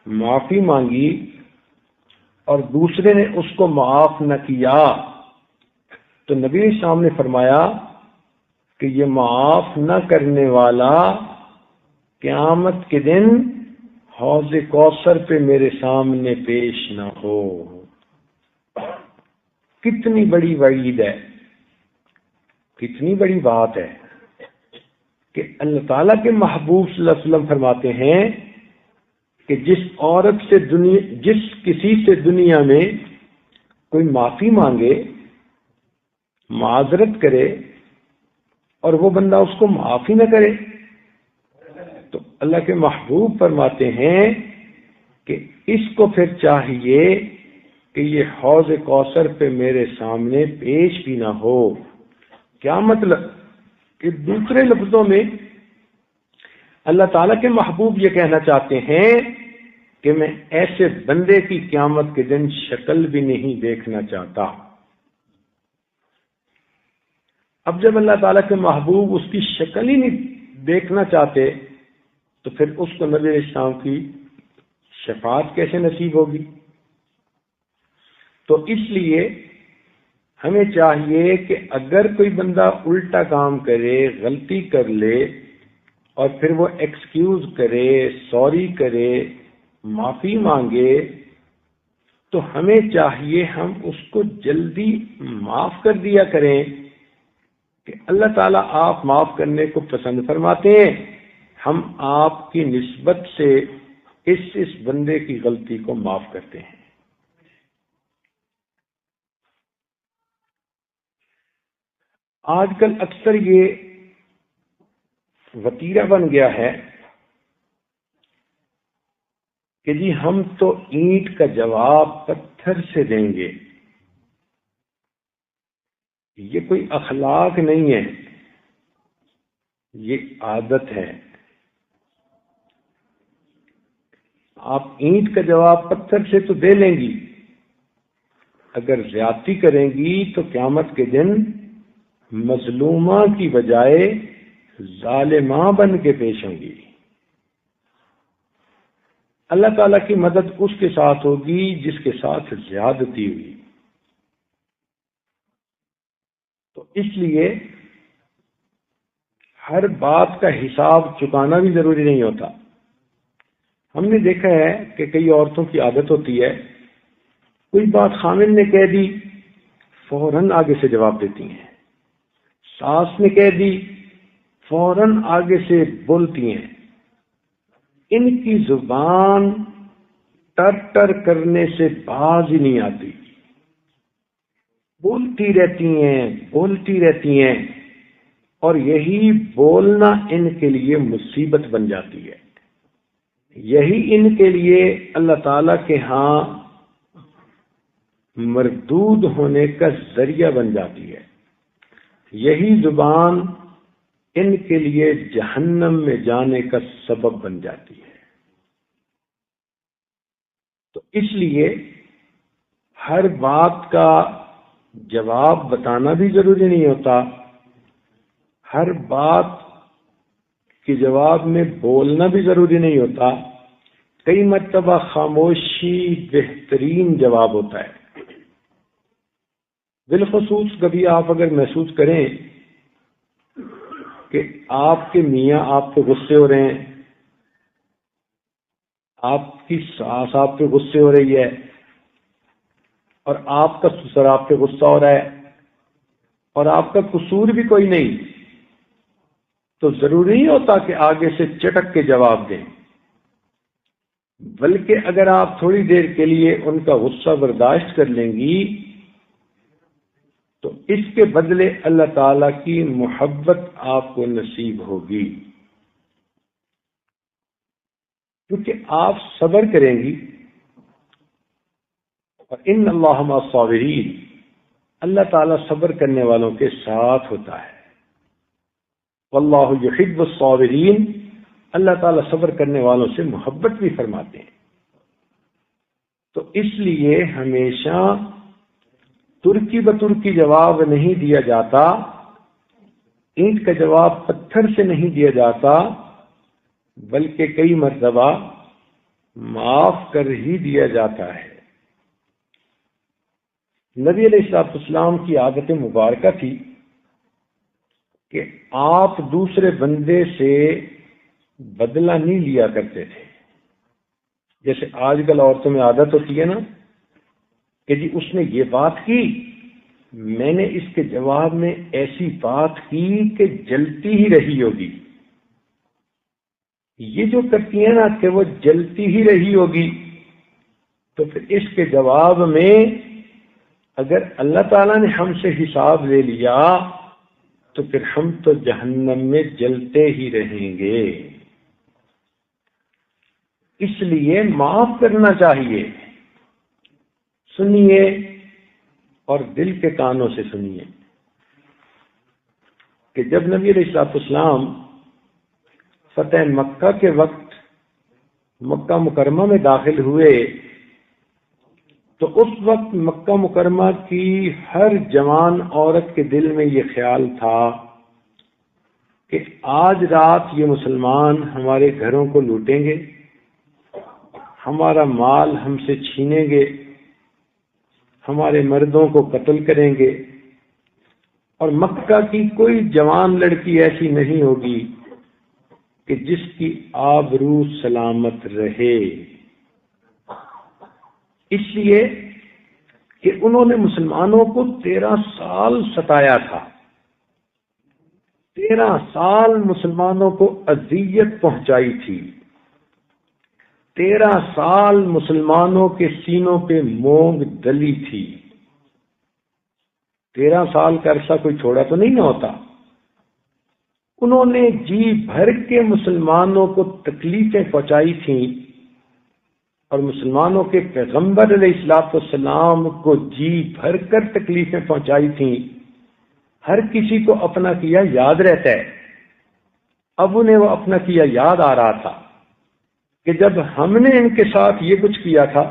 معافی مانگی اور دوسرے نے اس کو معاف نہ کیا تو نبی اسلام نے فرمایا کہ یہ معاف نہ کرنے والا قیامت کے دن حوض کوثر پہ میرے سامنے پیش نہ ہو۔ کتنی بڑی وعید ہے، کتنی بڑی بات ہے کہ اللہ تعالیٰ کے محبوب صلی اللہ علیہ وسلم فرماتے ہیں کہ جس کسی سے دنیا میں کوئی معافی مانگے، معذرت کرے اور وہ بندہ اس کو معاف ہی نہ کرے، تو اللہ کے محبوب فرماتے ہیں کہ اس کو پھر چاہیے کہ یہ حوض کوثر پہ میرے سامنے پیش بھی نہ ہو۔ کیا مطلب؟ کہ دوسرے لفظوں میں اللہ تعالیٰ کے محبوب یہ کہنا چاہتے ہیں کہ میں ایسے بندے کی قیامت کے دن شکل بھی نہیں دیکھنا چاہتا۔ اب جب اللہ تعالیٰ کے محبوب اس کی شکل ہی نہیں دیکھنا چاہتے تو پھر اس کو نبی علیہ السلام کی شفاعت کیسے نصیب ہوگی؟ تو اس لیے ہمیں چاہیے کہ اگر کوئی بندہ الٹا کام کرے، غلطی کر لے اور پھر وہ ایکسکیوز کرے، سوری کرے، معافی مانگے، تو ہمیں چاہیے ہم اس کو جلدی معاف کر دیا کریں کہ اللہ تعالیٰ آپ معاف کرنے کو پسند فرماتے ہیں، ہم آپ کی نسبت سے اس بندے کی غلطی کو معاف کرتے ہیں۔ آج کل اکثر یہ وتیرہ بن گیا ہے کہ جی ہم تو اینٹ کا جواب پتھر سے دیں گے۔ یہ کوئی اخلاق نہیں ہے، یہ عادت ہے۔ آپ اینٹ کا جواب پتھر سے تو دے لیں گی، اگر زیادتی کریں گی تو قیامت کے دن مظلومہ کی بجائے ظالمہ بن کے پیش ہوں گی۔ اللہ تعالیٰ کی مدد اس کے ساتھ ہوگی جس کے ساتھ زیادتی ہوئی۔ تو اس لیے ہر بات کا حساب چکانا بھی ضروری نہیں ہوتا۔ ہم نے دیکھا ہے کہ کئی عورتوں کی عادت ہوتی ہے، کوئی بات خامن نے کہہ دی فوراً آگے سے جواب دیتی ہیں، ساس نے کہہ دی فوراً آگے سے بولتی ہیں۔ ان کی زبان ٹر ٹر کرنے سے باز ہی نہیں آتی، بولتی رہتی ہیں اور یہی بولنا ان کے لیے مصیبت بن جاتی ہے، یہی ان کے لیے اللہ تعالیٰ کے ہاں مردود ہونے کا ذریعہ بن جاتی ہے، یہی زبان ان کے لیے جہنم میں جانے کا سبب بن جاتی ہے۔ تو اس لیے ہر بات کا جواب بتانا بھی ضروری نہیں ہوتا، ہر بات کے جواب میں بولنا بھی ضروری نہیں ہوتا، کئی مرتبہ خاموشی بہترین جواب ہوتا ہے۔ بالخصوص کبھی آپ اگر محسوس کریں کہ آپ کے میاں آپ پہ غصے ہو رہے ہیں، آپ کی ساس آپ پہ غصے ہو رہی ہے اور آپ کا سسر آپ پہ غصہ ہو رہا ہے اور آپ کا قصور بھی کوئی نہیں، تو ضروری نہیں ہوتا کہ آگے سے چٹک کے جواب دیں، بلکہ اگر آپ تھوڑی دیر کے لیے ان کا غصہ برداشت کر لیں گی تو اس کے بدلے اللہ تعالی کی محبت آپ کو نصیب ہوگی، کیونکہ آپ صبر کریں گی۔ اور ان اللہ مع الصابرین، اللہ تعالیٰ صبر کرنے والوں کے ساتھ ہوتا ہے۔ واللہ یحب الصابرین، اللہ تعالیٰ صبر کرنے والوں سے محبت بھی فرماتے ہیں۔ تو اس لیے ہمیشہ ترکی بترکی جواب نہیں دیا جاتا، اینٹ کا جواب پتھر سے نہیں دیا جاتا، بلکہ کئی مرتبہ معاف کر ہی دیا جاتا ہے۔ نبی علیہ السلام کی عادت مبارکہ تھی کہ آپ دوسرے بندے سے بدلہ نہیں لیا کرتے تھے، جیسے آج کل عورتوں میں عادت ہوتی ہے نا کہ جی اس نے یہ بات کی، میں نے اس کے جواب میں ایسی بات کی کہ جلتی ہی رہی ہوگی۔ یہ جو کرتی ہیں نا کہ وہ جلتی ہی رہی ہوگی، تو پھر اس کے جواب میں اگر اللہ تعالیٰ نے ہم سے حساب لے لیا تو پھر ہم تو جہنم میں جلتے ہی رہیں گے۔ اس لیے معاف کرنا چاہیے۔ سنیے اور دل کے کانوں سے سنیے کہ جب نبی علیہ السلام فتح مکہ کے وقت مکہ مکرمہ میں داخل ہوئے تو اس وقت مکہ مکرمہ کی ہر جوان عورت کے دل میں یہ خیال تھا کہ آج رات یہ مسلمان ہمارے گھروں کو لوٹیں گے، ہمارا مال ہم سے چھینیں گے، ہمارے مردوں کو قتل کریں گے، اور مکہ کی کوئی جوان لڑکی ایسی نہیں ہوگی کہ جس کی آبرو سلامت رہے۔ اس لیے کہ انہوں نے مسلمانوں کو 13 سال ستایا تھا، 13 سال مسلمانوں کو اذیت پہنچائی تھی، 13 سال مسلمانوں کے سینوں پہ مونگ دلی تھی۔ 13 سال کا عرصہ کوئی چھوڑا تو نہیں نہ ہوتا۔ انہوں نے جی بھر کے مسلمانوں کو تکلیفیں پہنچائی تھیں اور مسلمانوں کے پیغمبر علیہ السلام کو جی بھر کر تکلیفیں پہنچائی تھیں۔ ہر کسی کو اپنا کیا یاد رہتا ہے، اب انہیں وہ اپنا کیا یاد آ رہا تھا۔ کہ جب ہم نے ان کے ساتھ یہ کچھ کیا تھا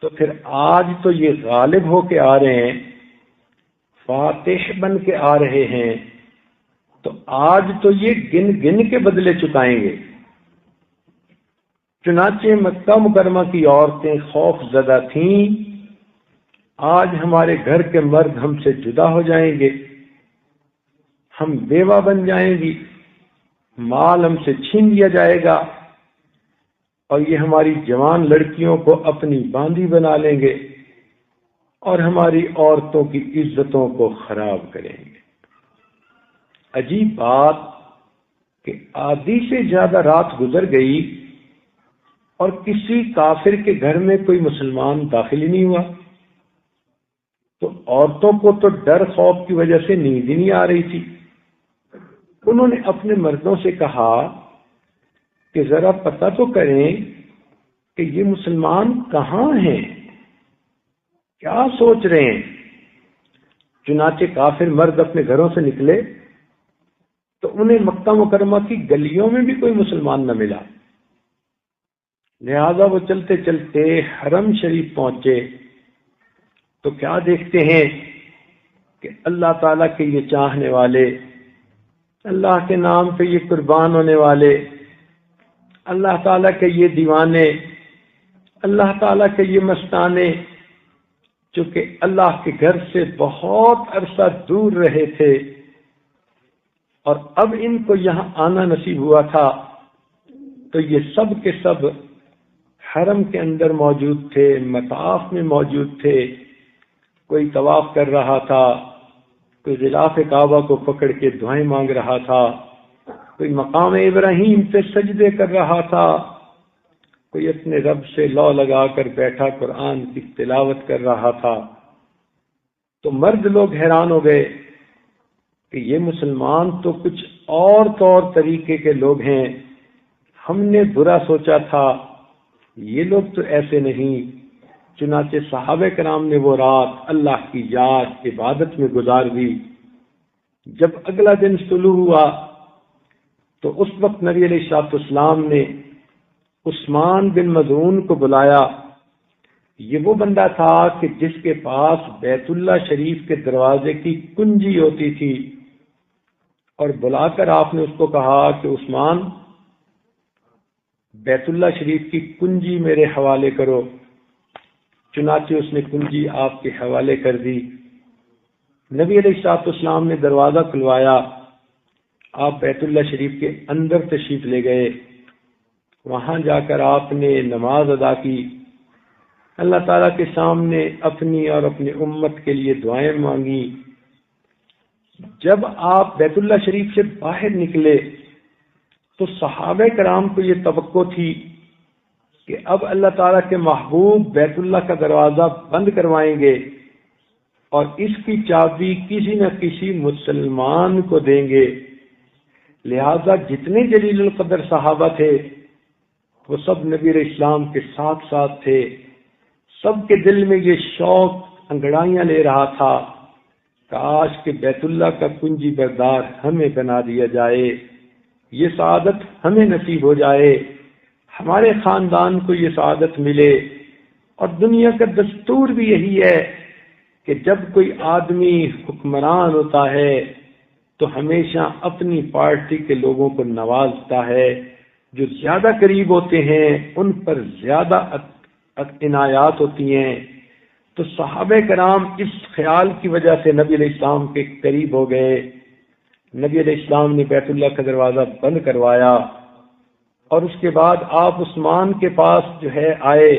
تو پھر آج تو یہ غالب ہو کے آ رہے ہیں، فاتح بن کے آ رہے ہیں، تو آج تو یہ گن گن کے بدلے چکائیں گے۔ چنانچہ مکہ مکرمہ کی عورتیں خوف زدہ تھیں، آج ہمارے گھر کے مرد ہم سے جدا ہو جائیں گے، ہم بیوہ بن جائیں گی، مال ہم سے چھین لیا جائے گا، اور یہ ہماری جوان لڑکیوں کو اپنی باندھی بنا لیں گے اور ہماری عورتوں کی عزتوں کو خراب کریں گے۔ عجیب بات کہ آدھی سے زیادہ رات گزر گئی اور کسی کافر کے گھر میں کوئی مسلمان داخل ہی نہیں ہوا، تو عورتوں کو تو ڈر خوف کی وجہ سے نیند ہی نہیں آ رہی تھی۔ انہوں نے اپنے مردوں سے کہا کہ ذرا پتہ تو کریں کہ یہ مسلمان کہاں ہیں، کیا سوچ رہے ہیں۔ چنانچہ کافر مرد اپنے گھروں سے نکلے تو انہیں مکہ مکرمہ کی گلیوں میں بھی کوئی مسلمان نہ ملا، لہذا وہ چلتے چلتے حرم شریف پہنچے تو کیا دیکھتے ہیں کہ اللہ تعالیٰ کے یہ چاہنے والے، اللہ کے نام پہ یہ قربان ہونے والے، اللہ تعالیٰ کے یہ دیوانے، اللہ تعالیٰ کے یہ مستانے، جو کہ اللہ کے گھر سے بہت عرصہ دور رہے تھے اور اب ان کو یہاں آنا نصیب ہوا تھا، تو یہ سب کے سب حرم کے اندر موجود تھے، مطاف میں موجود تھے۔ کوئی طواف کر رہا تھا، کوئی غلاف کعبہ کو پکڑ کے دعائیں مانگ رہا تھا، کوئی مقام ابراہیم پہ سجدے کر رہا تھا، کوئی اپنے رب سے لو لگا کر بیٹھا قرآن کی تلاوت کر رہا تھا۔ تو مرد لوگ حیران ہو گئے کہ یہ مسلمان تو کچھ اور طور طریقے کے لوگ ہیں، ہم نے برا سوچا تھا، یہ لوگ تو ایسے نہیں۔ چنانچہ صحابہ کرام نے وہ رات اللہ کی یاد عبادت میں گزار دی۔ جب اگلا دن طلوع ہوا تو اس وقت نبی علیہ السلام نے عثمان بن مظعون کو بلایا۔ یہ وہ بندہ تھا کہ جس کے پاس بیت اللہ شریف کے دروازے کی کنجی ہوتی تھی، اور بلا کر آپ نے اس کو کہا کہ عثمان، بیت اللہ شریف کی کنجی میرے حوالے کرو۔ چنانچہ اس نے کنجی آپ کے حوالے کر دی۔ نبی علیہ السلام نے دروازہ کھلوایا، آپ بیت اللہ شریف کے اندر تشریف لے گئے۔ وہاں جا کر آپ نے نماز ادا کی، اللہ تعالیٰ کے سامنے اپنی اور اپنی امت کے لیے دعائیں مانگی۔ جب آپ بیت اللہ شریف سے باہر نکلے تو صحابہ کرام کو یہ توقع تھی کہ اب اللہ تعالیٰ کے محبوب بیت اللہ کا دروازہ بند کروائیں گے اور اس کی چابی کسی نہ کسی مسلمان کو دیں گے۔ لہذا جتنے جلیل القدر صحابہ تھے وہ سب نبی علیہ السلام کے ساتھ ساتھ تھے۔ سب کے دل میں یہ شوق انگڑائیاں لے رہا تھا، کاش کہ بیت اللہ کا کنجی بردار ہمیں بنا دیا جائے، یہ سعادت ہمیں نصیب ہو جائے، ہمارے خاندان کو یہ سعادت ملے۔ اور دنیا کا دستور بھی یہی ہے کہ جب کوئی آدمی حکمران ہوتا ہے تو ہمیشہ اپنی پارٹی کے لوگوں کو نوازتا ہے، جو زیادہ قریب ہوتے ہیں ان پر زیادہ عنایات ہوتی ہیں۔ تو صحابہ کرام اس خیال کی وجہ سے نبی علیہ السلام کے قریب ہو گئے۔ نبی علیہ السلام نے بیت اللہ کا دروازہ بند کروایا اور اس کے بعد آپ عثمان کے پاس آئے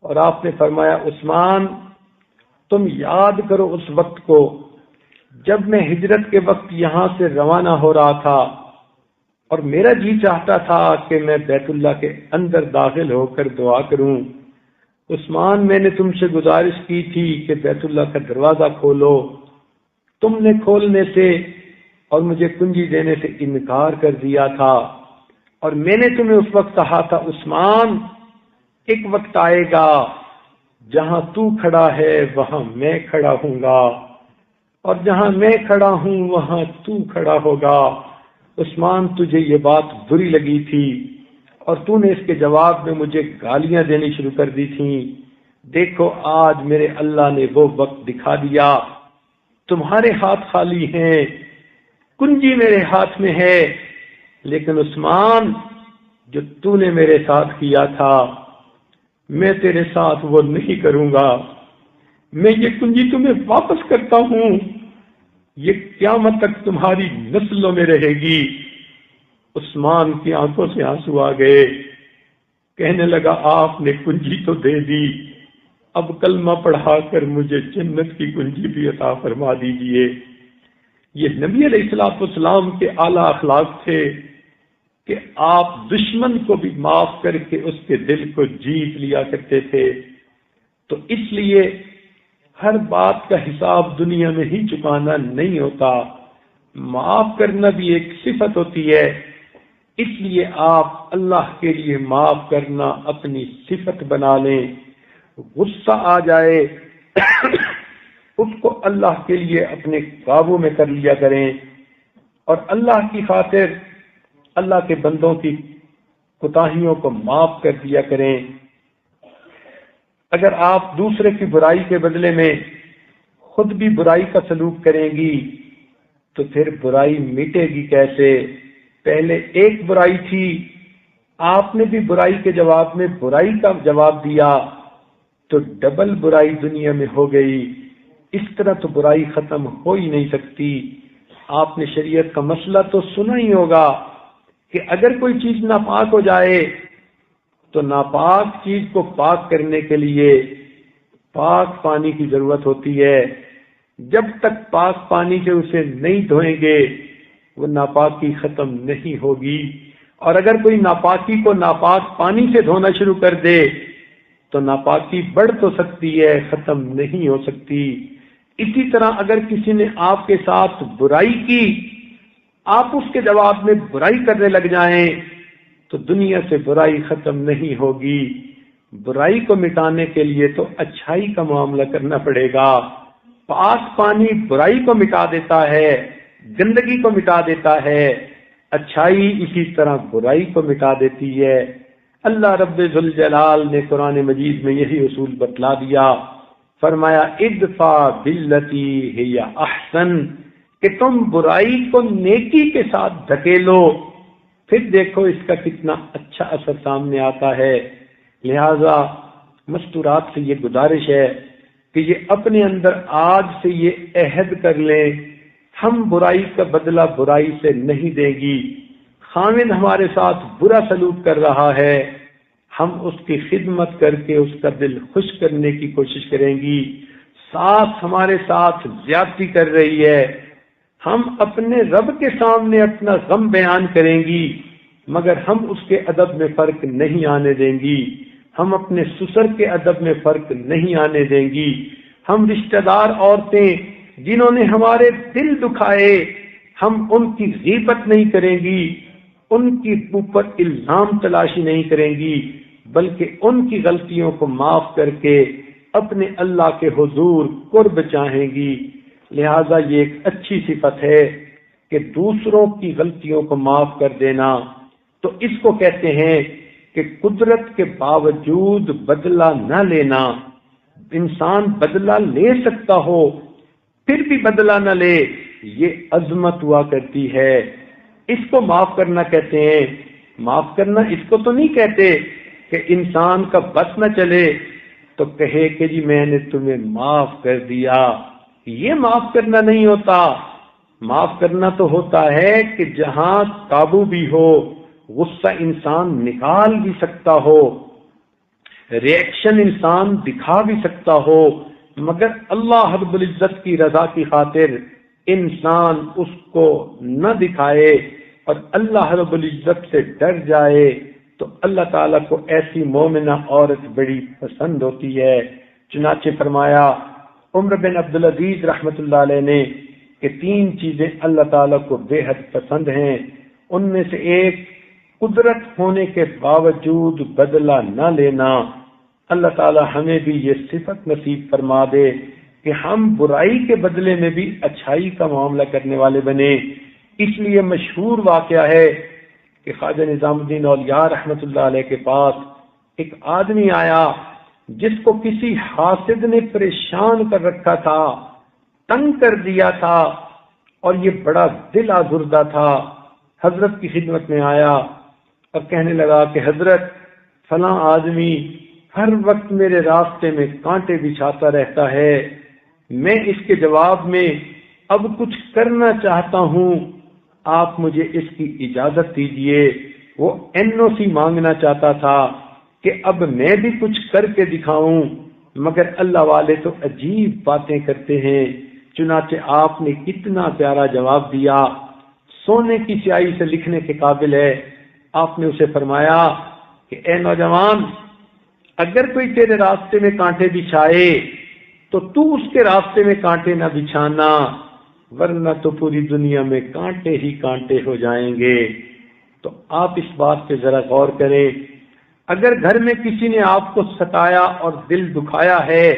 اور آپ نے فرمایا، عثمان تم یاد کرو اس وقت کو جب میں ہجرت کے وقت یہاں سے روانہ ہو رہا تھا اور میرا جی چاہتا تھا کہ میں بیت اللہ کے اندر داخل ہو کر دعا کروں۔ عثمان میں نے تم سے گزارش کی تھی کہ بیت اللہ کا دروازہ کھولو، تم نے کھولنے سے اور مجھے کنجی دینے سے انکار کر دیا تھا، اور میں نے تمہیں اس وقت کہا تھا عثمان ایک وقت آئے گا جہاں تو کھڑا ہے وہاں میں کھڑا ہوں گا، اور جہاں میں کھڑا ہوں وہاں تو کھڑا ہوگا، عثمان تجھے یہ بات بری لگی تھی اور تو نے اس کے جواب میں مجھے گالیاں دینی شروع کر دی تھیں، دیکھو آج میرے اللہ نے وہ وقت دکھا دیا، تمہارے ہاتھ خالی ہیں، کنجی میرے ہاتھ میں ہے، لیکن عثمان جو تو نے میرے ساتھ کیا تھا میں تیرے ساتھ وہ نہیں کروں گا، میں یہ کنجی تمہیں واپس کرتا ہوں، یہ قیامت تک تمہاری نسلوں میں رہے گی۔ عثمان کی آنکھوں سے آنسو آ گئے، کہنے لگا آپ نے کنجی تو دے دی، اب کلمہ پڑھا کر مجھے جنت کی کنجی بھی عطا فرما دیجئے۔ یہ نبی علیہ الصلوۃ والسلام کے اعلیٰ اخلاق تھے کہ آپ دشمن کو بھی معاف کر کے اس کے دل کو جیت لیا کرتے تھے۔ تو اس لیے ہر بات کا حساب دنیا میں ہی چکانا نہیں ہوتا، معاف کرنا بھی ایک صفت ہوتی ہے، اس لیے آپ اللہ کے لیے معاف کرنا اپنی صفت بنا لیں۔ غصہ آ جائے اس کو اللہ کے لیے اپنے قابو میں کر لیا کریں، اور اللہ کی خاطر اللہ کے بندوں کی کوتاہیوں کو معاف کر دیا کریں۔ اگر آپ دوسرے کی برائی کے بدلے میں خود بھی برائی کا سلوک کریں گی تو پھر برائی مٹے گی کیسے؟ پہلے ایک برائی تھی، آپ نے بھی برائی کے جواب میں برائی کا جواب دیا تو ڈبل برائی دنیا میں ہو گئی۔ اس طرح تو برائی ختم ہو ہی نہیں سکتی۔ آپ نے شریعت کا مسئلہ تو سنا ہی ہوگا کہ اگر کوئی چیز ناپاک ہو جائے تو ناپاک چیز کو پاک کرنے کے لیے پاک پانی کی ضرورت ہوتی ہے، جب تک پاک پانی سے اسے نہیں دھوئیں گے وہ ناپاکی ختم نہیں ہوگی، اور اگر کوئی ناپاکی کو ناپاک پانی سے دھونا شروع کر دے تو ناپاکی بڑھ تو سکتی ہے، ختم نہیں ہو سکتی۔ اسی طرح اگر کسی نے آپ کے ساتھ برائی کی، آپ اس کے جواب میں برائی کرنے لگ جائیں تو دنیا سے برائی ختم نہیں ہوگی۔ برائی کو مٹانے کے لیے تو اچھائی کا معاملہ کرنا پڑے گا۔ پاک پانی برائی کو مٹا دیتا ہے، گندگی کو مٹا دیتا ہے، اچھائی اسی طرح برائی کو مٹا دیتی ہے۔ اللہ رب ذوالجلال نے قرآن مجید میں یہی اصول بتلا دیا، فرمایا ادفع باللتی ہی احسن، کہ تم برائی کو نیکی کے ساتھ دھکیلو، پھر دیکھو اس کا کتنا اچھا اثر سامنے آتا ہے۔ لہذا مستورات سے یہ گزارش ہے کہ یہ اپنے اندر آج سے یہ عہد کر لیں، ہم برائی کا بدلہ برائی سے نہیں دیں گی۔ خاوند ہمارے ساتھ برا سلوک کر رہا ہے، ہم اس کی خدمت کر کے اس کا دل خوش کرنے کی کوشش کریں گی۔ ساس ہمارے ساتھ زیادتی کر رہی ہے، ہم اپنے رب کے سامنے اپنا غم بیان کریں گی، مگر ہم اس کے ادب میں فرق نہیں آنے دیں گی، ہم اپنے سسر کے ادب میں فرق نہیں آنے دیں گی۔ ہم رشتہ دار عورتیں جنہوں نے ہمارے دل دکھائے، ہم ان کی غیبت نہیں کریں گی، ان کی اوپر الزام تلاشی نہیں کریں گی، بلکہ ان کی غلطیوں کو معاف کر کے اپنے اللہ کے حضور قرب چاہیں گی۔ لہذا یہ ایک اچھی صفت ہے کہ دوسروں کی غلطیوں کو معاف کر دینا۔ تو اس کو کہتے ہیں کہ قدرت کے باوجود بدلہ نہ لینا۔ انسان بدلہ لے سکتا ہو پھر بھی بدلہ نہ لے، یہ عظمت ہوا کرتی ہے۔ اس کو معاف کرنا کہتے ہیں۔ معاف کرنا اس کو تو نہیں کہتے کہ انسان کا بس نہ چلے تو کہے کہ جی میں نے تمہیں معاف کر دیا، یہ معاف کرنا نہیں ہوتا۔ معاف کرنا تو ہوتا ہے کہ جہاں قابو بھی ہو، غصہ انسان نکال بھی سکتا ہو، ریئیکشن انسان دکھا بھی سکتا ہو، مگر اللہ رب العزت کی رضا کی خاطر انسان اس کو نہ دکھائے اور اللہ رب العزت سے ڈر جائے تو اللہ تعالیٰ کو ایسی مومنہ عورت بڑی پسند ہوتی ہے۔ چنانچہ فرمایا عمر بن عبدالعزیز رحمۃ اللہ علیہ نے کہ 3 چیزیں اللہ تعالیٰ کو بے حد پسند ہیں، ان میں سے ایک قدرت ہونے کے باوجود بدلہ نہ لینا۔ اللہ تعالیٰ ہمیں بھی یہ صفت نصیب فرما دے کہ ہم برائی کے بدلے میں بھی اچھائی کا معاملہ کرنے والے بنے۔ اس لیے مشہور واقعہ ہے کہ خواجہ نظام الدین اولیاء رحمۃ اللہ علیہ کے پاس ایک آدمی آیا جس کو کسی حاسد نے پریشان کر رکھا تھا، تنگ کر دیا تھا، اور یہ بڑا دل آزردہ تھا۔ حضرت کی خدمت میں آیا اور کہنے لگا کہ حضرت، فلاں آدمی ہر وقت میرے راستے میں کانٹے بچھاتا رہتا ہے، میں اس کے جواب میں اب کچھ کرنا چاہتا ہوں، آپ مجھے اس کی اجازت دیجیے۔ وہ NOC مانگنا چاہتا تھا کہ اب میں بھی کچھ کر کے دکھاؤں، مگر اللہ والے تو عجیب باتیں کرتے ہیں۔ چنانچہ آپ نے کتنا پیارا جواب دیا، سونے کی سیاہی سے لکھنے کے قابل ہے۔ آپ نے اسے فرمایا کہ اے نوجوان، اگر کوئی تیرے راستے میں کانٹے بچھائے تو تو اس کے راستے میں کانٹے نہ بچھانا، ورنہ تو پوری دنیا میں کانٹے ہی کانٹے ہو جائیں گے۔ تو آپ اس بات پہ ذرا غور کریں، اگر گھر میں کسی نے آپ کو ستایا اور دل دکھایا ہے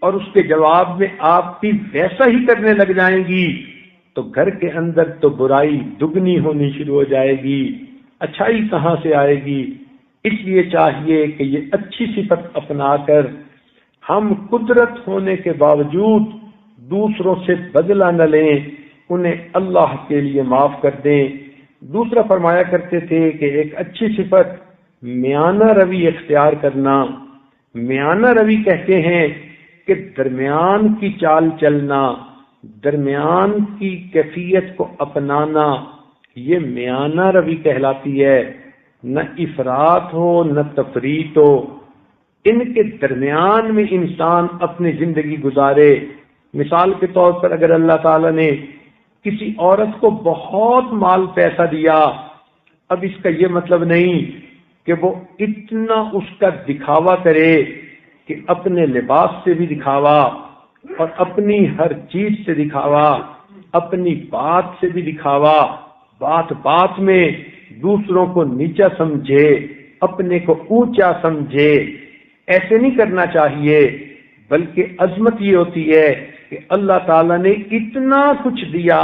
اور اس کے جواب میں آپ بھی ویسا ہی کرنے لگ جائیں گی تو گھر کے اندر تو برائی دگنی ہونی شروع ہو جائے گی، اچھائی کہاں سے آئے گی؟ اس لیے چاہیے کہ یہ اچھی صفت اپنا کر ہم قدرت ہونے کے باوجود دوسروں سے بدلہ نہ لیں، انہیں اللہ کے لیے معاف کر دیں۔ دوسرا فرمایا کرتے تھے کہ ایک اچھی صفت میانہ روی اختیار کرنا۔ میانہ روی کہتے ہیں کہ درمیان کی چال چلنا، درمیان کی کیفیت کو اپنانا، یہ میانہ روی کہلاتی ہے۔ نہ افراط ہو نہ تفریط ہو، ان کے درمیان میں انسان اپنی زندگی گزارے۔ مثال کے طور پر اگر اللہ تعالیٰ نے کسی عورت کو بہت مال پیسہ دیا، اب اس کا یہ مطلب نہیں کہ وہ اتنا اس کا دکھاوا کرے کہ اپنے لباس سے بھی دکھاوا اور اپنی ہر چیز سے دکھاوا، اپنی بات سے بھی دکھاوا، بات بات میں دوسروں کو نیچا سمجھے، اپنے کو اونچا سمجھے، ایسے نہیں کرنا چاہیے۔ بلکہ عظمت یہ ہوتی ہے کہ اللہ تعالیٰ نے اتنا کچھ دیا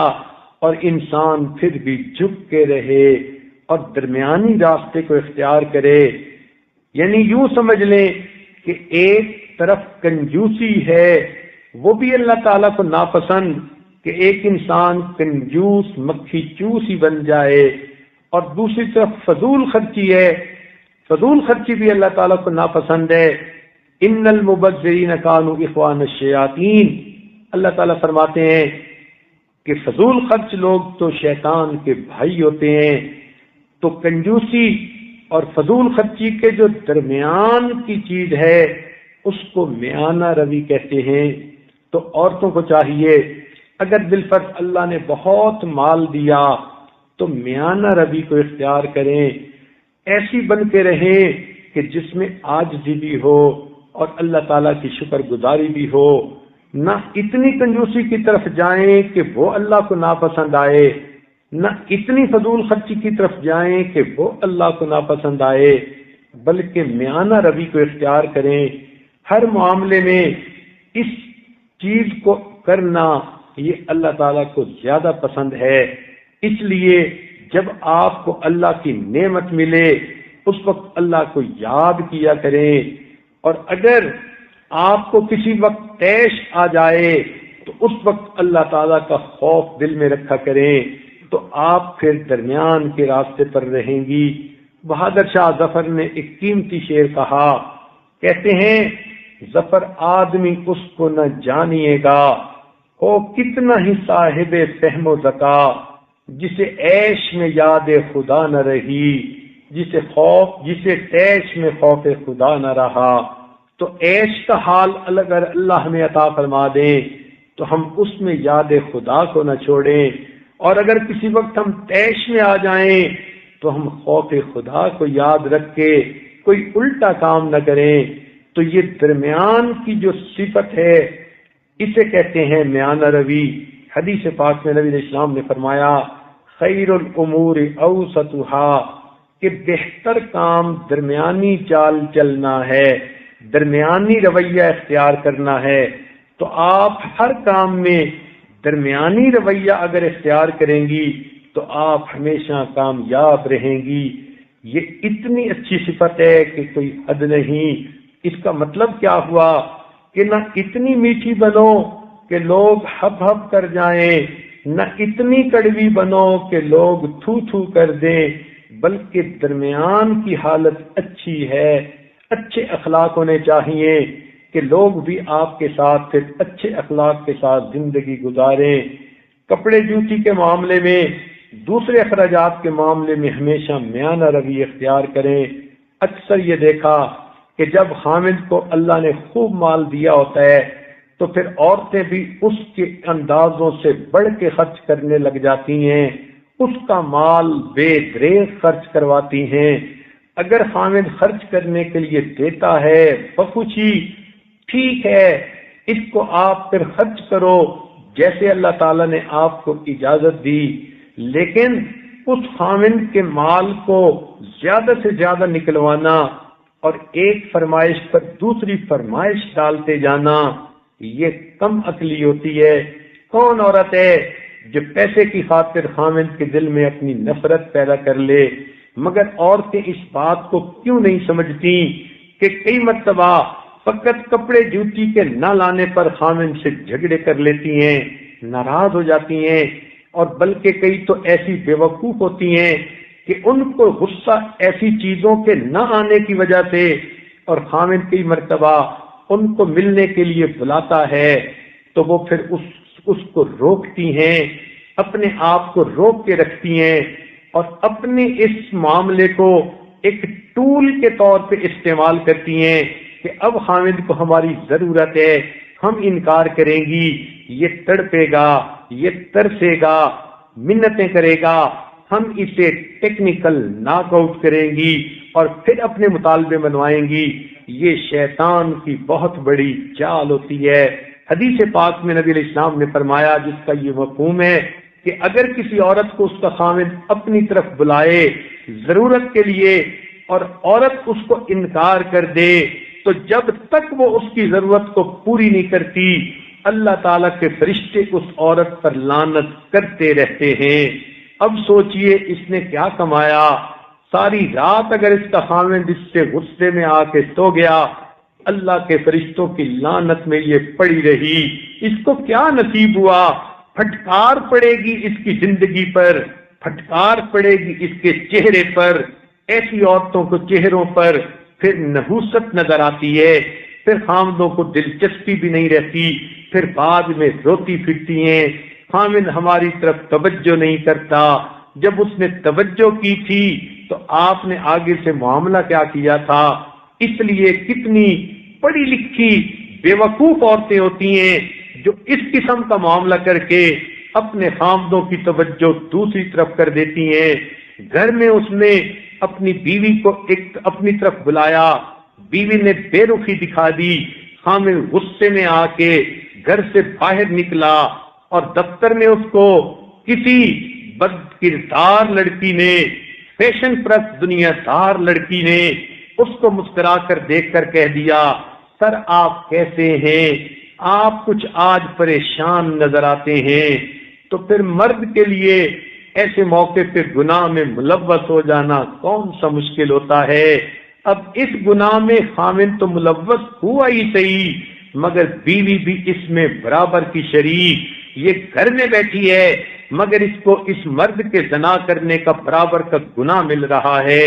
اور انسان پھر بھی جھک کے رہے اور درمیانی راستے کو اختیار کرے۔ یعنی یوں سمجھ لیں کہ ایک طرف کنجوسی ہے، وہ بھی اللہ تعالیٰ کو ناپسند کہ ایک انسان کنجوس مکھی چوس ہی بن جائے، اور دوسری طرف فضول خرچی ہے، فضول خرچی بھی اللہ تعالیٰ کو ناپسند ہے۔ ان المبذرین کانوا اخوان الشیاطین، اللہ تعالیٰ فرماتے ہیں کہ فضول خرچ لوگ تو شیطان کے بھائی ہوتے ہیں۔ تو کنجوسی اور فضول خرچی کے جو درمیان کی چیز ہے اس کو میانہ روی کہتے ہیں۔ تو عورتوں کو چاہیے اگر بالفرض اللہ نے بہت مال دیا تو میانہ روی کو اختیار کریں، ایسی بن کے رہیں کہ جس میں عاجزی بھی ہو اور اللہ تعالیٰ کی شکر گزاری بھی ہو، نہ اتنی کنجوسی کی طرف جائیں کہ وہ اللہ کو ناپسند آئے، نہ اتنی فضول خرچی کی طرف جائیں کہ وہ اللہ کو ناپسند آئے، بلکہ میانہ روی کو اختیار کریں۔ ہر معاملے میں اس چیز کو کرنا یہ اللہ تعالیٰ کو زیادہ پسند ہے۔ اس لیے جب آپ کو اللہ کی نعمت ملے اس وقت اللہ کو یاد کیا کریں، اور اگر آپ کو کسی وقت طیش آ جائے تو اس وقت اللہ تعالیٰ کا خوف دل میں رکھا کریں، تو آپ پھر درمیان کے راستے پر رہیں گی۔ بہادر شاہ ظفر نے ایک قیمتی شعر کہا، کہتے ہیں ظفر آدمی اس کو نہ جانیے گا، او کتنا ہی صاحب فہم و ذکا، جسے عیش میں یاد خدا نہ رہی، جسے طیش میں خوف خدا نہ رہا۔ تو عیش کا حال اگر اللہ ہمیں عطا فرما دیں تو ہم اس میں یاد خدا کو نہ چھوڑیں، اور اگر کسی وقت ہم طیش میں آ جائیں تو ہم خوف خدا کو یاد رکھ کے کوئی الٹا کام نہ کریں۔ تو یہ درمیان کی جو صفت ہے اسے کہتے ہیں میانہ روی۔ حدیث پاک میں نبی علیہ السلام نے فرمایا خیر الامور اوسطها، کہ بہتر کام درمیانی چال چلنا ہے، درمیانی رویہ اختیار کرنا ہے۔ تو آپ ہر کام میں درمیانی رویہ اگر اختیار کریں گی تو آپ ہمیشہ کامیاب رہیں گی۔ یہ اتنی اچھی صفت ہے کہ کوئی حد نہیں۔ اس کا مطلب کیا ہوا کہ نہ اتنی میٹھی بنو کہ لوگ ہپ ہپ کر جائیں، نہ اتنی کڑوی بنو کہ لوگ تھو تھو کر دیں، بلکہ درمیان کی حالت اچھی ہے۔ اچھے اخلاق ہونے چاہیے کہ لوگ بھی آپ کے ساتھ پھر اچھے اخلاق کے ساتھ زندگی گزاریں۔ کپڑے جوتی کے معاملے میں، دوسرے اخراجات کے معاملے میں ہمیشہ میانہ روی اختیار کریں۔ اکثر یہ دیکھا کہ جب خامد کو اللہ نے خوب مال دیا ہوتا ہے تو پھر عورتیں بھی اس کے اندازوں سے بڑھ کے خرچ کرنے لگ جاتی ہیں، اس کا مال بے دریغ خرچ کرواتی ہیں۔ اگر خامد خرچ کرنے کے لیے دیتا ہے بخوشی، ٹھیک ہے، اس کو آپ پھر خرچ کرو جیسے اللہ تعالیٰ نے آپ کو اجازت دی، لیکن اس خامد کے مال کو زیادہ سے زیادہ نکلوانا اور ایک فرمائش پر دوسری فرمائش ڈالتے جانا، یہ کم عقلی ہوتی ہے۔ کون عورت ہے جو پیسے کی خاطر خامد کے دل میں اپنی نفرت پیدا کر لے؟ مگر عورتیں اس بات کو کیوں نہیں سمجھتی کہ کئی مرتبہ فقط کپڑے جوتی کے نہ لانے پر خامد سے جھگڑے کر لیتی ہیں، ناراض ہو جاتی ہیں، اور بلکہ کئی تو ایسی بیوقوف ہوتی ہیں کہ ان کو غصہ ایسی چیزوں کے نہ آنے کی وجہ سے، اور خامد کئی مرتبہ ان کو ملنے کے لیے بلاتا ہے تو وہ پھر اس کو روکتی ہیں، اپنے آپ کو روک کے رکھتی ہیں اور اپنے اس معاملے کو ایک ٹول کے طور پہ استعمال کرتی ہیں کہ اب خامد کو ہماری ضرورت ہے، ہم انکار کریں گی، یہ تڑپے گا، یہ ترسے گا، منتیں کرے گا، ہم اسے ٹیکنیکل ناک آؤٹ کریں گی اور پھر اپنے مطالبے منوائیں گی۔ یہ شیطان کی بہت بڑی چال ہوتی ہے۔ حدیث پاک میں نبی علیہ السلام نے فرمایا، جس کا یہ مفہوم ہے کہ اگر کسی عورت کو اس کا خامد اپنی طرف بلائے ضرورت کے لیے اور عورت اس کو انکار کر دے تو جب تک وہ اس کی ضرورت کو پوری نہیں کرتی، اللہ تعالیٰ کے فرشتے اس عورت پر لعنت کرتے رہتے ہیں۔ اب سوچئے اس نے کیا کمایا؟ ساری رات اگر اس کا خامد اس سے غصے میں آ کے سو گیا، اللہ کے فرشتوں کی لعنت میں یہ پڑی رہی، اس کو کیا نصیب ہوا؟ پھٹکار پڑے گی اس کی زندگی پر، پھٹکار پڑے گی اس کے چہرے پر۔ ایسی عورتوں کو چہروں پر پھر نحوست نظر آتی ہے، پھر خامدوں کو دلچسپی بھی نہیں رہتی، پھر بعد میں روتی پھرتی ہیں، خامد ہماری طرف توجہ نہیں کرتا۔ جب اس نے توجہ کی تھی تو آپ نے آگے سے معاملہ کیا کیا تھا؟ اس لیے کتنی پڑھی لکھی بیوقوف عورتیں ہوتی ہیں جو اس قسم کا معاملہ کر کے اپنے خامدوں کی توجہ دوسری طرف کر دیتی ہیں۔ گھر میں اس نے اپنی بیوی کو ایک اپنی طرف بلایا، بیوی نے بے رخی دکھا دی، خامد غصے میں آ کے گھر سے باہر نکلا اور دفتر میں اس کو کسی بد کردار لڑکی نے، فیشن پرست دنیا دار لڑکی نے اس کو مسکرا کر دیکھ کر کہہ دیا، سر آپ کیسے ہیں؟ آپ کچھ آج پریشان نظر آتے ہیں۔ تو پھر مرد کے لیے ایسے موقع پہ گناہ میں ملوث ہو جانا کون سا مشکل ہوتا ہے؟ اب اس گناہ میں خامد تو ملوث ہوا ہی صحیح، مگر بیوی بھی اس میں برابر کی شریک، یہ گھر میں بیٹھی ہے مگر اس کو اس مرد کے زنا کرنے کا برابر کا گناہ مل رہا ہے،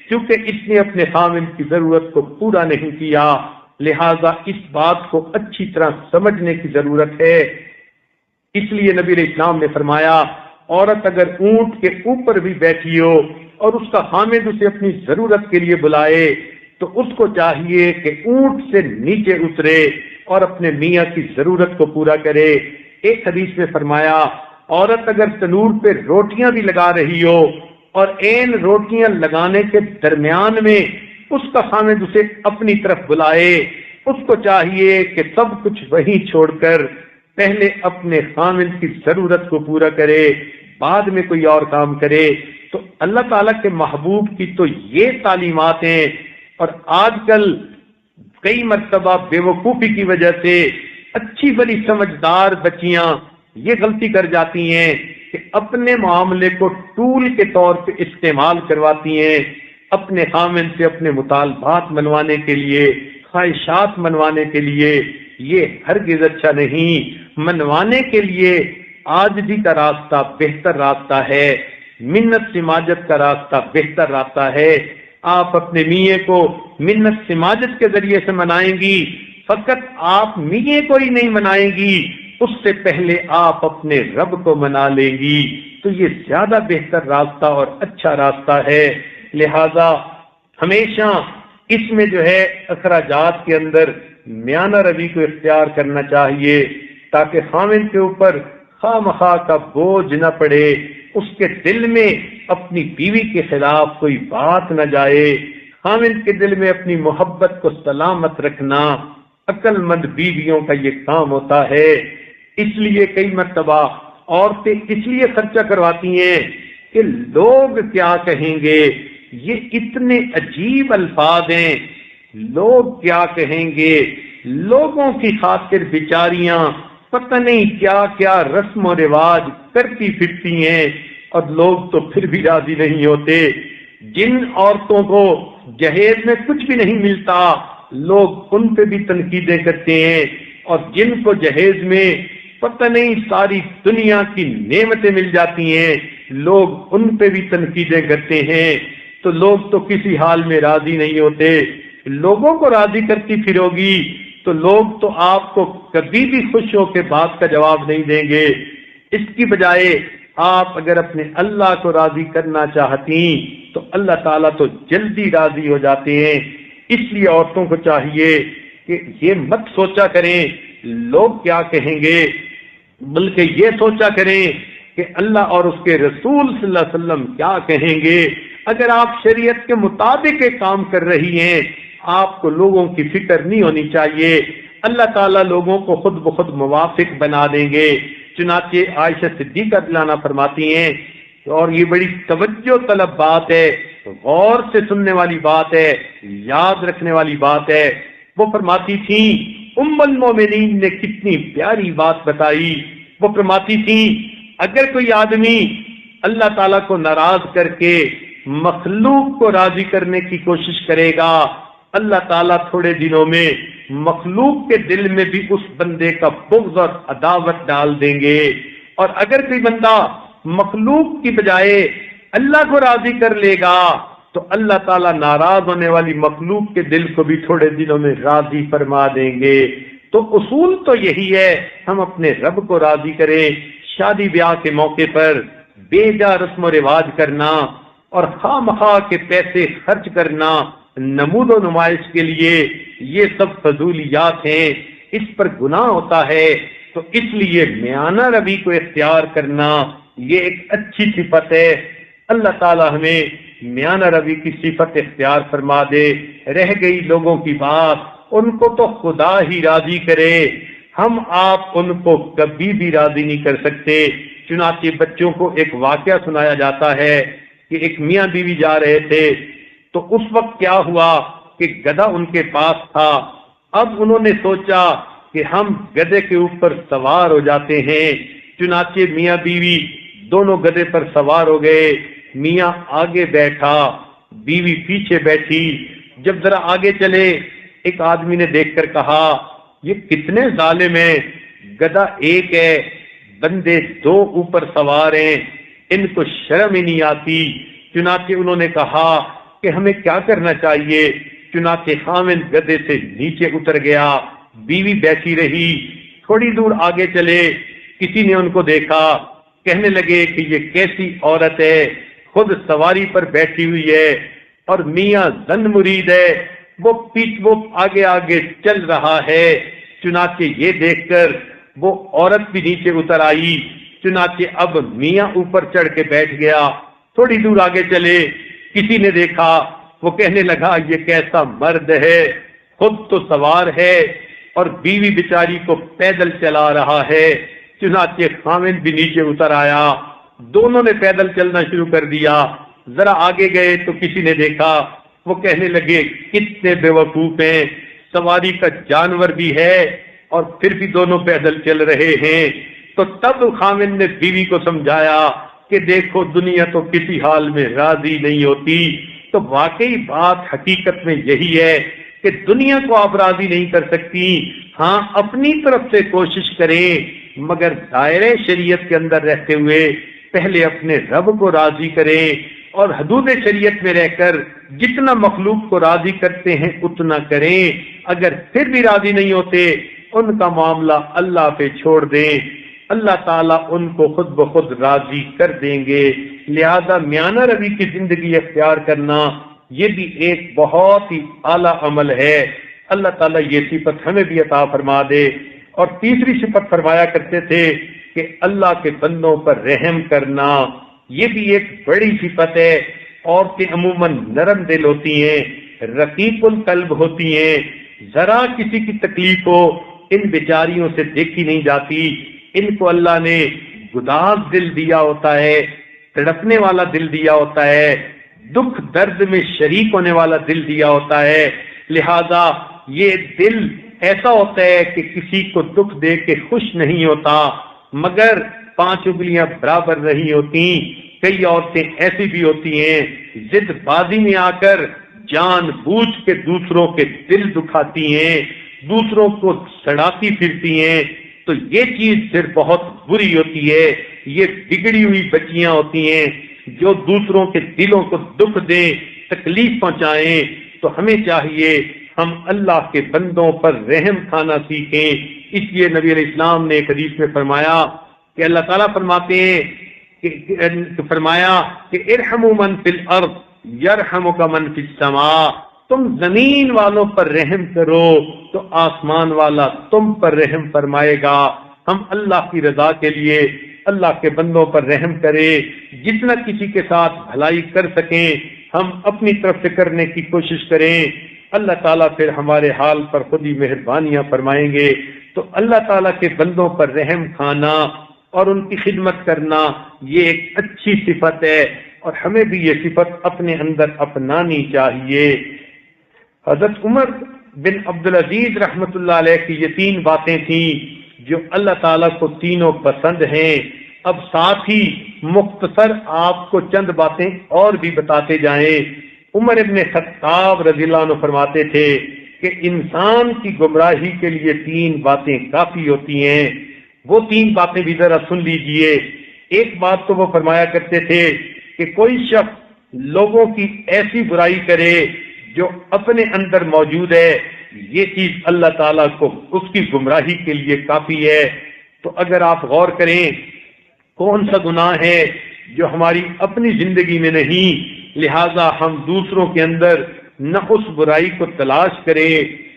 کیونکہ اس نے اپنے خامد کی ضرورت کو پورا نہیں کیا۔ لہذا اس بات کو اچھی طرح سمجھنے کی ضرورت ہے۔ اس لیے نبی علیہ السلام نے فرمایا، عورت اگر اونٹ کے اوپر بھی بیٹھی ہو اور اس کا خامد اسے اپنی ضرورت کے لیے بلائے تو اس کو چاہیے کہ اونٹ سے نیچے اترے اور اپنے میاں کی ضرورت کو پورا کرے۔ ایک حدیث میں فرمایا، عورت اگر تنور پہ روٹیاں بھی لگا رہی ہو اور عین روٹیاں لگانے کے درمیان میں اس کا خامد اسے اپنی طرف بلائے، اس کو چاہیے کہ سب کچھ وہیں چھوڑ کر پہلے اپنے خامد کی ضرورت کو پورا کرے، بعد میں کوئی اور کام کرے۔ تو اللہ تعالیٰ کے محبوب کی تو یہ تعلیمات ہیں، اور آج کل کئی مرتبہ بے وقوفی کی وجہ سے اچھی بڑی سمجھدار بچیاں یہ غلطی کر جاتی ہیں کہ اپنے معاملے کو ٹول کے طور پہ استعمال کرواتی ہیں اپنے خامن سے اپنے مطالبات منوانے کے لیے، خواہشات منوانے کے لیے۔ یہ ہرگز اچھا نہیں۔ منوانے کے لیے عاجزی کا راستہ بہتر راستہ ہے، منت سماجت کا راستہ بہتر راستہ ہے۔ آپ اپنے میاں کو منت سماجت کے ذریعے سے منائیں گی، فقط آپ میاں کو ہی نہیں منائیں گی، اس سے پہلے آپ اپنے رب کو منا لیں گی، تو یہ زیادہ بہتر راستہ اور اچھا راستہ ہے۔ لہذا ہمیشہ اس میں جو ہے اخراجات کے اندر میانہ روی کو اختیار کرنا چاہیے، تاکہ خامن کے اوپر خواہ مخواہ کا بوجھ نہ پڑے، اس کے دل میں اپنی بیوی کے خلاف کوئی بات نہ جائے۔ خامن کے دل میں اپنی محبت کو سلامت رکھنا عقل مند بیویوں کا یہ کام ہوتا ہے۔ اس لیے کئی مرتبہ عورتیں اس لیے خرچہ کرواتی ہیں کہ لوگ کیا کہیں گے، یہ اتنے عجیب الفاظ ہیں، لوگ کیا کہیں گے، لوگوں کی خاطر بیچاریاں پتہ نہیں کیا کیا رسم و رواج کرتی پھرتی ہیں، اور لوگ تو پھر بھی راضی نہیں ہوتے۔ جن عورتوں کو جہیز میں کچھ بھی نہیں ملتا، لوگ ان پہ بھی تنقیدیں کرتے ہیں، اور جن کو جہیز میں پتہ نہیں ساری دنیا کی نعمتیں مل جاتی ہیں، لوگ ان پہ بھی تنقیدیں کرتے ہیں، تو لوگ تو کسی حال میں راضی نہیں ہوتے۔ لوگوں کو راضی کرتی پھروگی تو لوگ تو آپ کو کبھی بھی خوش ہو کے بات کا جواب نہیں دیں گے۔ اس کی بجائے آپ اگر اپنے اللہ کو راضی کرنا چاہتی تو اللہ تعالیٰ تو جلدی راضی ہو جاتے ہیں۔ اس لیے عورتوں کو چاہیے کہ یہ مت سوچا کریں لوگ کیا کہیں گے، بلکہ یہ سوچا کریں کہ اللہ اور اس کے رسول صلی اللہ علیہ وسلم کیا کہیں گے۔ اگر آپ شریعت کے مطابق ایک کام کر رہی ہیں، آپ کو لوگوں کی فکر نہیں ہونی چاہیے، اللہ تعالیٰ لوگوں کو خود بخود موافق بنا دیں گے۔ چنانچہ عائشہ صدیقہ رضی اللہ عنہا فرماتی ہیں، اور یہ بڑی توجہ طلب بات ہے، غور سے سننے والی بات ہے، یاد رکھنے والی بات ہے۔ وہ فرماتی تھیں، ام المومنین نے کتنی پیاری بات بتائی۔ وہ فرماتی تھیں، اگر کوئی آدمی اللہ تعالیٰ کو ناراض کر کے مخلوق کو راضی کرنے کی کوشش کرے گا، اللہ تعالیٰ تھوڑے دنوں میں مخلوق کے دل میں بھی اس بندے کا بغض اور عداوت ڈال دیں گے۔ اور اگر کوئی بندہ مخلوق کی بجائے اللہ کو راضی کر لے گا تو اللہ تعالیٰ ناراض ہونے والی مخلوق کے دل کو بھی تھوڑے دنوں میں راضی فرما دیں گے۔ تو اصول تو یہی ہے، ہم اپنے رب کو راضی کریں۔ شادی بیاہ کے موقع پر بے جا رسم و رواج کرنا اور خواہ مخواہ کے پیسے خرچ کرنا نمود و نمائش کے لیے، یہ سب فضولیات ہیں، اس پر گناہ ہوتا ہے۔ تو اس لیے میانہ روی کو اختیار کرنا یہ ایک اچھی صفت ہے۔ اللہ تعالی ہمیں میانہ روی کی صفت اختیار فرما دے۔ رہ گئی لوگوں کی بات، ان کو تو خدا ہی راضی کرے، ہم آپ ان کو کبھی بھی راضی نہیں کر سکتے۔ چنانچہ بچوں کو ایک واقعہ سنایا جاتا ہے کہ ایک میاں بیوی جا رہے تھے، تو اس وقت کیا ہوا کہ گدھا ان کے پاس تھا۔ اب انہوں نے سوچا کہ ہم گدھے کے اوپر سوار ہو جاتے ہیں۔ چنانچہ میاں بیوی دونوں گدھے پر سوار ہو گئے۔ میاں آگے بیٹھا، بیوی پیچھے بیٹھی۔ جب ذرا آگے چلے، ایک آدمی نے دیکھ کر کہا، یہ کتنے ظالم ہیں، گدھا ایک ہے، بندے دو اوپر سوار ہیں، ان کو شرم ہی نہیں آتی۔ چنانچہ انہوں نے کہا کہ ہمیں کیا کرنا چاہیے۔ چنانچہ خامن گدھے سے نیچے اتر گیا، بیوی بیٹھی رہی۔ تھوڑی دور آگے چلے، کسی نے ان کو دیکھا، کہنے لگے کہ یہ کیسی عورت ہے، خود سواری پر بیٹھی ہوئی ہے اور میاں زن مرید ہے، وہ آگے آگے چل رہا ہے۔ چنانچہ یہ دیکھ کر وہ عورت بھی نیچے اتر آئی۔ چنانچہ اب میاں اوپر چڑھ کے بیٹھ گیا۔ تھوڑی دور آگے چلے، کسی نے دیکھا، وہ کہنے لگا یہ کیسا مرد ہے، خود تو سوار ہے اور بیوی بیچاری کو پیدل چلا رہا ہے۔ چنانچہ خامن بھی نیچے اتر آیا، دونوں نے پیدل چلنا شروع کر دیا۔ ذرا آگے گئے تو کسی نے دیکھا، وہ کہنے لگے کتنے بے وقوف ہیں، سواری کا جانور بھی ہے اور پھر بھی دونوں پیدل چل رہے ہیں۔ تو تب خاوند نے بیوی کو سمجھایا کہ دیکھو دنیا تو کسی حال میں راضی نہیں ہوتی، تو واقعی بات حقیقت میں یہی ہے کہ دنیا کو آپ راضی نہیں کر سکتی، ہاں اپنی طرف سے کوشش کریں، مگر دائرے شریعت کے اندر رہتے ہوئے پہلے اپنے رب کو راضی کریں، اور حدود شریعت میں رہ کر جتنا مخلوق کو راضی کرتے ہیں اتنا کریں۔ اگر پھر بھی راضی نہیں ہوتے ان کا معاملہ اللہ پہ چھوڑ دیں، اللہ تعالیٰ ان کو خود بخود راضی کر دیں گے۔ لہذا میانہ روی کی زندگی اختیار کرنا یہ بھی ایک بہت ہی اعلیٰ عمل ہے۔ اللہ تعالیٰ یہ صفت ہمیں بھی عطا فرما دے۔ اور تیسری صفت فرمایا کرتے تھے کہ اللہ کے بندوں پر رحم کرنا، یہ بھی ایک بڑی صفت ہے۔ عورتیں عموماً نرم دل ہوتی ہیں، رقیق القلب ہوتی ہیں، ذرا کسی کی تکلیف ہو ان بیچاریوں سے دیکھی نہیں جاتی، ان کو اللہ نے گداز دل دیا ہوتا ہے، تڑپنے والا دل دیا ہوتا ہے، دکھ درد میں شریک ہونے والا دل دیا ہوتا ہے۔ لہذا یہ دل ایسا ہوتا ہے کہ کسی کو دکھ دے کے خوش نہیں ہوتا، مگر 5 انگلیاں برابر نہیں ہوتی۔ کئی عورتیں ایسی بھی ہوتی ہیں ضد بازی میں آ کر جان بوجھ کے دوسروں کے دل دکھاتی ہیں، دوسروں کو سڑاتی پھرتی ہیں، تو یہ چیز پھر بہت بری ہوتی ہے۔ یہ بگڑی ہوئی بچیاں ہوتی ہیں جو دوسروں کے دلوں کو دکھ دیں، تکلیف پہنچائیں۔ تو ہمیں چاہیے ہم اللہ کے بندوں پر رحم کھانا سیکھیں۔ اس لیے نبی علیہ السلام نے ایک حدیث میں فرمایا کہ اللہ تعالیٰ فرماتے ہیں کہ ارحموا من فی الارض یرحمک من فی السماء، تم زمین والوں پر رحم کرو تو آسمان والا تم پر رحم فرمائے گا۔ ہم اللہ کی رضا کے لیے اللہ کے بندوں پر رحم کریں، جتنا کسی کے ساتھ بھلائی کر سکیں ہم اپنی طرف سے کرنے کی کوشش کریں۔ اللہ تعالیٰ پھر ہمارے حال پر خود ہی مہربانیاں فرمائیں گے۔ تو اللہ تعالیٰ کے بندوں پر رحم کھانا اور ان کی خدمت کرنا یہ ایک اچھی صفت ہے، اور ہمیں بھی یہ صفت اپنے اندر اپنانی چاہیے۔ حضرت عمر بن عبدالعزیز رحمۃ اللہ علیہ کی یہ 3 باتیں تھیں جو اللہ تعالیٰ کو تینوں پسند ہیں۔ اب ساتھ ہی مختصر آپ کو چند باتیں اور بھی بتاتے جائیں۔ عمر ابن خطاب رضی اللہ عنہ فرماتے تھے کہ انسان کی گمراہی کے لیے 3 باتیں کافی ہوتی ہیں۔ وہ 3 باتیں بھی ذرا سن لیجئے۔ ایک بات تو وہ فرمایا کرتے تھے کہ کوئی شخص لوگوں کی ایسی برائی کرے جو اپنے اندر موجود ہے، یہ چیز اللہ تعالیٰ کو اس کی گمراہی کے لیے کافی ہے۔ تو اگر آپ غور کریں کون سا گناہ ہے جو ہماری اپنی زندگی میں نہیں، لہذا ہم دوسروں کے اندر نہ اس برائی کو تلاش کریں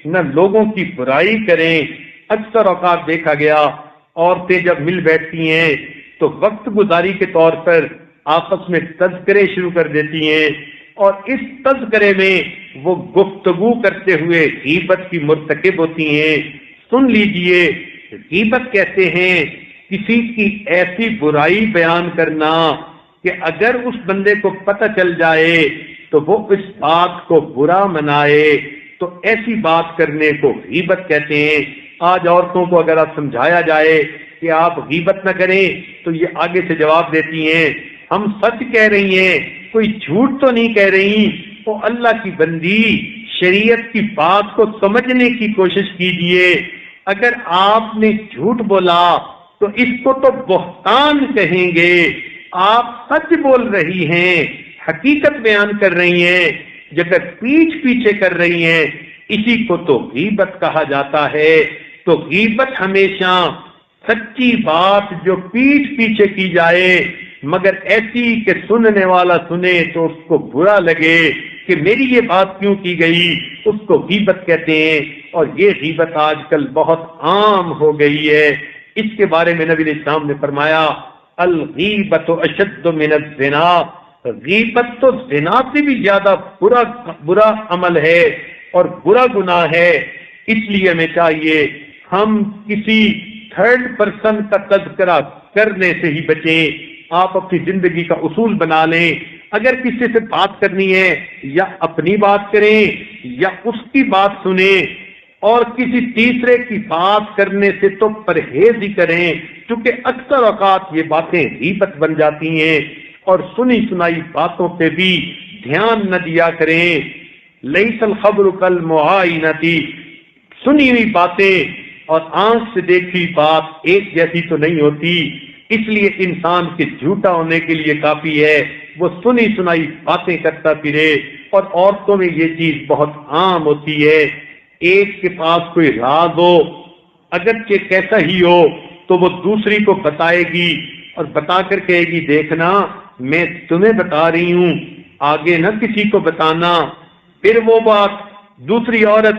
نہ لوگوں کی برائی کریں۔ اکثر اوقات دیکھا گیا عورتیں جب مل بیٹھتی ہیں تو وقت گزاری کے طور پر آپس میں تذکرے شروع کر دیتی ہیں، اور اس تذکرے میں وہ گفتگو کرتے ہوئے غیبت کی مرتکب ہوتی ہیں۔ سن لیجئے، غیبت کہتے ہیں کسی کی ایسی برائی بیان کرنا کہ اگر اس بندے کو پتہ چل جائے تو وہ اس بات کو برا منائے، تو ایسی بات کرنے کو غیبت کہتے ہیں۔ آج عورتوں کو اگر آپ سمجھایا جائے کہ آپ غیبت نہ کریں تو یہ آگے سے جواب دیتی ہیں ہم سچ کہہ رہی ہیں، کوئی جھوٹ تو نہیں کہہ رہی۔ تو اللہ کی بندی، شریعت کی بات کو سمجھنے کی کوشش کیجئے۔ اگر آپ نے جھوٹ بولا تو اس کو تو بہتان کہیں گے۔ آپ سچ بول رہی ہیں، حقیقت بیان کر رہی ہیں، جب پیچھ پیچھے کر رہی ہیں، اسی کو تو غیبت کہا جاتا ہے۔ تو غیبت ہمیشہ سچی بات جو پیٹھ پیچھے کی جائے مگر ایسی کہ سننے والا سنے تو اس کو برا لگے کہ میری یہ بات کیوں کی گئی، اس کو غیبت کہتے ہیں۔ اور یہ غیبت آج کل بہت عام ہو گئی ہے۔ اس کے بارے میں نبی علیہ السلام نے فرمایا الغیبت اشد من الزنا، غیبت تو زنا سے بھی زیادہ برا عمل ہے اور برا گناہ ہے۔ اس لیے ہمیں چاہیے ہم کسی تھرڈ پرسن کا تذکرہ کرنے سے ہی بچیں۔ آپ اپنی زندگی کا اصول بنا لیں، اگر کسی سے بات کرنی ہے یا اپنی بات کریں یا اس کی بات سنیں، اور کسی تیسرے کی بات کرنے سے تو پرہیز ہی کریں۔ چونکہ اکثر اوقات یہ باتیں غیبت بن جاتی ہیں، اور سنی سنائی باتوں پہ بھی دھیان نہ دیا کریں۔ لیس الخبر کالمعائنۃ، سنی ہوئی باتیں اور آنکھ سے دیکھی بات ایک جیسی تو نہیں ہوتی، اس لیے انسان کے جھوٹا ہونے کے لیے کافی ہے وہ سنی سنائی باتیں کرتا پھرے۔ اور عورتوں میں یہ چیز بہت عام ہوتی ہے، ایک کے پاس کوئی راز ہو، اگرچہ کیسا ہی ہو، تو وہ دوسری کو بتائے گی اور بتا کر کہے گی دیکھنا میں تمہیں بتا رہی ہوں، آگے نہ کسی کو بتانا۔ پھر وہ بات دوسری عورت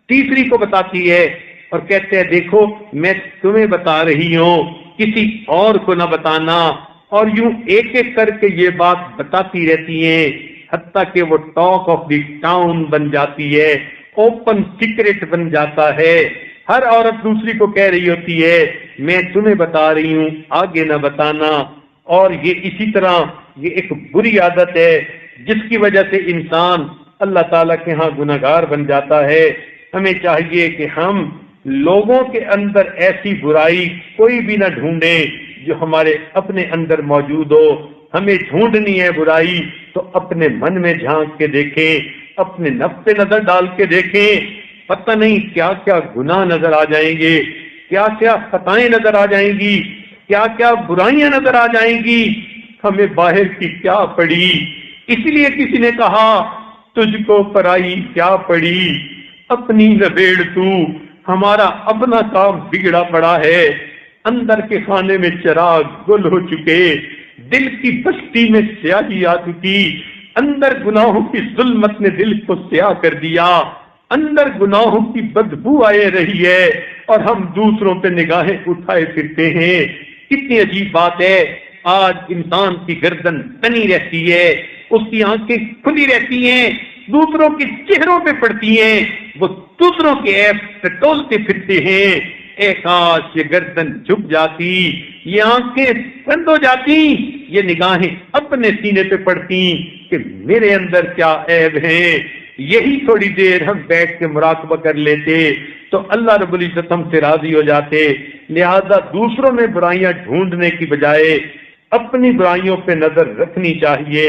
تیسری کو بتاتی ہے اور کہتے ہیں دیکھو میں تمہیں بتا رہی ہوں، کسی اور کو نہ بتانا، اور یوں ایک ایک کر کے یہ بات بتاتی رہتی ہیں، حتیٰ کہ وہ ٹاک آف دی ٹاؤن بن جاتی ہے، اوپن سیکرٹ بن جاتا ہے۔ ہر عورت دوسری کو کہہ رہی ہوتی ہے میں تمہیں بتا رہی ہوں، آگے نہ بتانا۔ اور یہ اسی طرح یہ ایک بری عادت ہے جس کی وجہ سے انسان اللہ تعالیٰ کے ہاں گناہگار بن جاتا ہے۔ ہمیں چاہیے کہ ہم لوگوں کے اندر ایسی برائی کوئی بھی نہ ڈھونڈیں جو ہمارے اپنے اندر موجود ہو۔ ہمیں ڈھونڈنی ہے برائی تو اپنے من میں جھانک کے دیکھیں، اپنے نفس پہ نظر ڈال کے دیکھیں، پتہ نہیں کیا کیا گناہ نظر آ جائیں گے، کیا کیا خطائیں نظر آ جائیں گی، کیا کیا برائیاں نظر آ جائیں گی، ہمیں باہر کی کیا پڑی۔ اس لیے کسی نے کہا تجھ کو پرائی کیا پڑی، اپنی نبیڑ تو، ہمارا اپنا کام بگڑا پڑا ہے، اندر کے خانے میں چراغ گل ہو چکے، دل کی بستی میں سیاہی آ چکی، اندر گناہوں کی ظلمت نے دل کو سیاہ کر دیا، اندر گناہوں کی بدبو آئے رہی ہے اور ہم دوسروں پہ نگاہیں اٹھائے پھرتے ہیں۔ کتنی عجیب بات ہے، آج انسان کی گردن تنی رہتی ہے، اس کی آنکھیں کھلی رہتی ہیں، دوسروں کے چہروں پہ پڑتی ہیں، وہ دوسروں کے عیب ٹٹولتے پھرتے ہیں۔ اے کاش یہ گردن جھک جاتی، یہ آنکھیں بند ہو جاتی، یہ نگاہیں اپنے سینے پہ پڑتی کہ میرے اندر کیا عیب ہیں۔ یہی تھوڑی دیر ہم بیٹھ کے مراقبہ کر لیتے تو اللہ رب العزت ہم سے راضی ہو جاتے۔ لہذا دوسروں میں برائیاں ڈھونڈنے کی بجائے اپنی برائیوں پہ نظر رکھنی چاہیے۔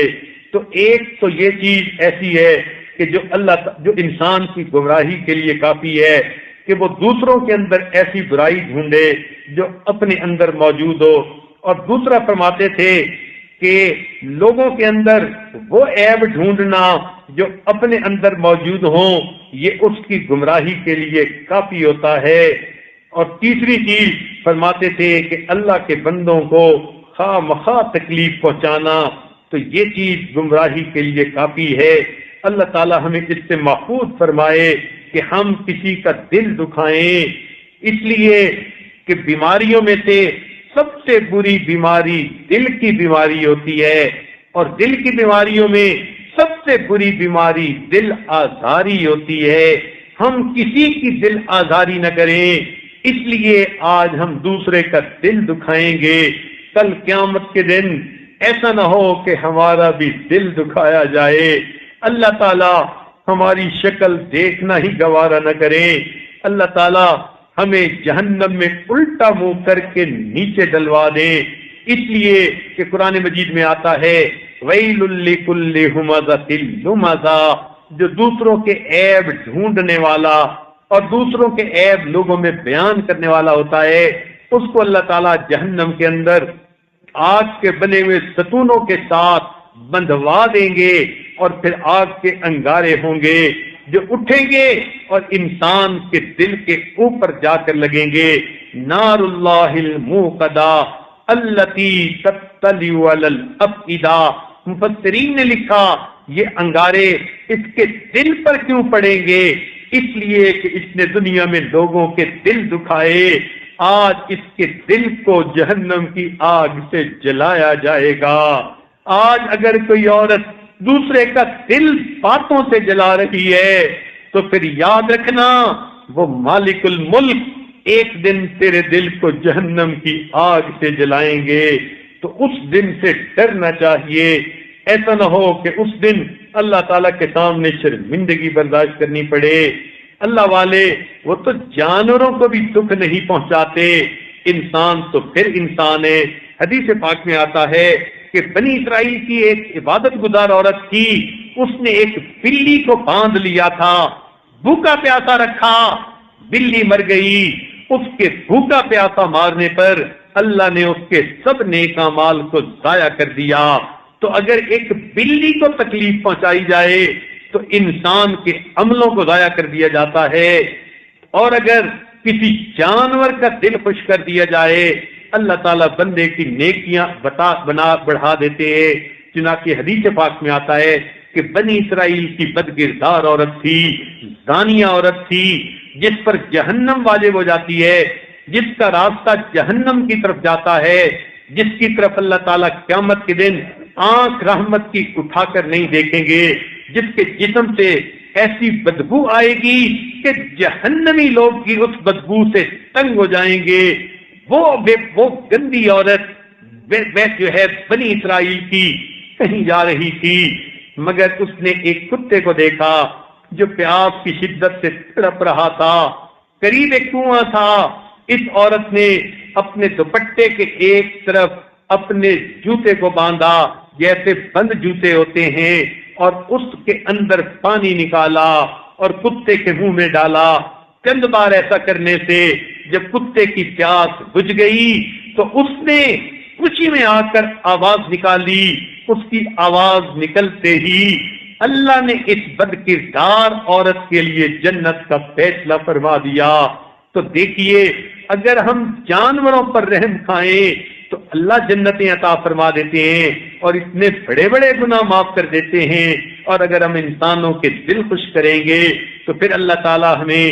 تو ایک تو یہ چیز ایسی ہے کہ جو انسان کی گمراہی کے لیے کافی ہے کہ وہ دوسروں کے اندر ایسی برائی ڈھونڈے جو اپنے اندر موجود ہو۔ اور دوسرا فرماتے تھے کہ لوگوں کے اندر وہ عیب ڈھونڈنا جو اپنے اندر موجود ہوں، یہ اس کی گمراہی کے لیے کافی ہوتا ہے۔ اور تیسری چیز فرماتے تھے کہ اللہ کے بندوں کو خواہ مخواہ تکلیف پہنچانا، تو یہ چیز گمراہی کے لیے کافی ہے۔ اللہ تعالی ہمیں اس سے محفوظ فرمائے کہ ہم کسی کا دل دکھائیں، اس لیے کہ بیماریوں میں سے سب سے بری بیماری دل کی بیماری ہوتی ہے، اور دل کی بیماریوں میں سب سے بری بیماری دل آزاری ہوتی ہے۔ ہم کسی کی دل آزاری نہ کریں، اس لیے آج ہم دوسرے کا دل دکھائیں گے، کل قیامت کے دن ایسا نہ ہو کہ ہمارا بھی دل دکھایا جائے۔ اللہ تعالی ہماری شکل دیکھنا ہی گوارا نہ کریں۔ اللہ تعالی ہمیں جہنم میں الٹا منہ کر کے نیچے ڈلوا دیں، اس لیے کہ قرآن مجید میں آتا ہے ویل لکل ہمزۃ لمزہ، جو دوسروں کے عیب ڈھونڈنے والا اور دوسروں کے عیب لوگوں میں بیان کرنے والا ہوتا ہے، اس کو اللہ تعالیٰ جہنم کے اندر آگ کے بنے ہوئے ستونوں کے ساتھ بندھوا دیں گے، اور پھر آگ کے انگارے ہوں گے جو اٹھیں گے اور انسان کے دل کے اوپر جا کر لگیں گے۔ نار اللہ الموقدہ التی تطلع علی الافئدہ، مفسرین نے لکھا یہ انگارے اس کے دل پر کیوں پڑیں گے؟ اس لیے کہ اس نے دنیا میں لوگوں کے دل دکھائے، آج اس کے دل کو جہنم کی آگ سے جلایا جائے گا۔ آج اگر کوئی عورت دوسرے کا دل باتوں سے جلا رہی ہے تو پھر یاد رکھنا وہ مالک الملک ایک دن تیرے دل کو جہنم کی آگ سے جلائیں گے۔ تو اس دن سے ڈرنا چاہیے، ایسا نہ ہو کہ اس دن اللہ تعالیٰ کے سامنے شرمندگی برداشت کرنی پڑے۔ اللہ والے وہ تو جانوروں کو بھی دکھ نہیں پہنچاتے، انسان تو پھر انسان ہے۔ حدیث پاک میں آتا ہے کہ بنی اسرائیل کی ایک عبادت گزار عورت تھی، اس نے ایک بلی کو باندھ لیا تھا، بھوکا پیاسا رکھا، بلی مر گئی۔ اس کے بھوکا پیاسا مارنے پر اللہ نے اس کے سب نیک اعمال کو ضائع کر دیا۔ تو اگر ایک بلی کو تکلیف پہنچائی جائے تو انسان کے عملوں کو ضائع کر دیا جاتا ہے، اور اگر کسی جانور کا دل خوش کر دیا جائے اللہ تعالیٰ بندے کی نیکیاں بڑھا دیتے ہیں۔ چنانچہ حدیث پاک میں آتا ہے کہ بنی اسرائیل کی بدکردار عورت تھی، زانیہ عورت تھی، جس پر جہنم واجب ہو جاتی ہے، جس کا راستہ جہنم کی طرف جاتا ہے، جس کی طرف اللہ تعالیٰ قیامت کے دن آنکھ رحمت کی اٹھا کر نہیں دیکھیں گے، جس کے جسم سے ایسی بدبو آئے گی کہ جہنمی لوگ کی اس بدبو سے تنگ ہو جائیں گے۔ وہ گندی عورت جو ہے بنی اسرائیل کی کہیں جا رہی تھی، مگر اس نے ایک کتے کو دیکھا جو پیاس کی شدت سے تڑپ رہا تھا، قریب ایک کنواں تھا۔ اس عورت نے اپنے دوپٹے کے ایک طرف اپنے جوتے کو باندھا جیسے بند جوتے ہوتے ہیں، اور اس کے اندر پانی نکالا اور کتے کے منہ میں ڈالا۔ چند بار ایسا کرنے سے جب کتے کی پیاس بجھ گئی تو اس نے خوشی میں آ کر آواز نکالی۔ اس کی آواز نکلتے ہی اللہ نے اس بدکردار عورت کے لیے جنت کا فیصلہ فرما دیا۔ تو دیکھیے، اگر ہم جانوروں پر رحم کھائیں تو اللہ جنتیں عطا فرما دیتے ہیں اور اتنے بڑے بڑے گناہ معاف کر دیتے ہیں، اور اگر ہم انسانوں کے دل خوش کریں گے تو پھر اللہ تعالیٰ ہمیں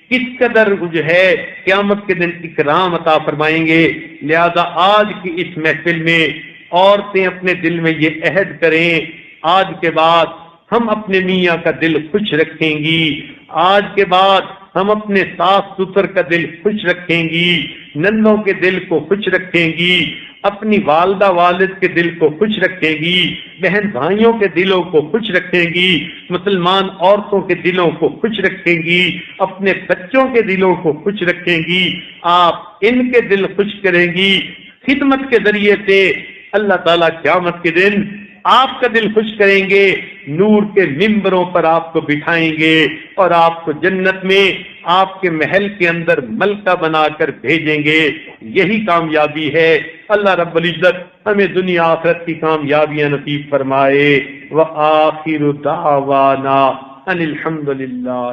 کس قدر جو ہے قیامت کے دن اکرام عطا فرمائیں گے۔ لہذا آج کی اس محفل میں عورتیں اپنے دل میں یہ عہد کریں، آج کے بعد ہم اپنے میاں کا دل خوش رکھیں گی، آج کے بعد ہم اپنے ساس سسر کا دل خوش رکھیں گی، نندوں کے دل کو خوش رکھیں گی، اپنی والدہ والد کے دل کو خوش رکھیں گی، بہن بھائیوں کے دلوں کو خوش رکھیں گی، مسلمان عورتوں کے دلوں کو خوش رکھیں گی، اپنے بچوں کے دلوں کو خوش رکھیں گی۔ آپ ان کے دل خوش کریں گی، خدمت کے ذریعے سے اللہ تعالیٰ قیامت کے دن آپ کا دل خوش کریں گے، نور کے ممبروں پر آپ کو بٹھائیں گے اور آپ کو جنت میں آپ کے محل کے اندر ملکہ بنا کر بھیجیں گے۔ یہی کامیابی ہے۔ اللہ رب العزت ہمیں دنیا آخرت کی کامیابیاں نصیب فرمائے۔ وآخر دعوانا ان الحمد للہ۔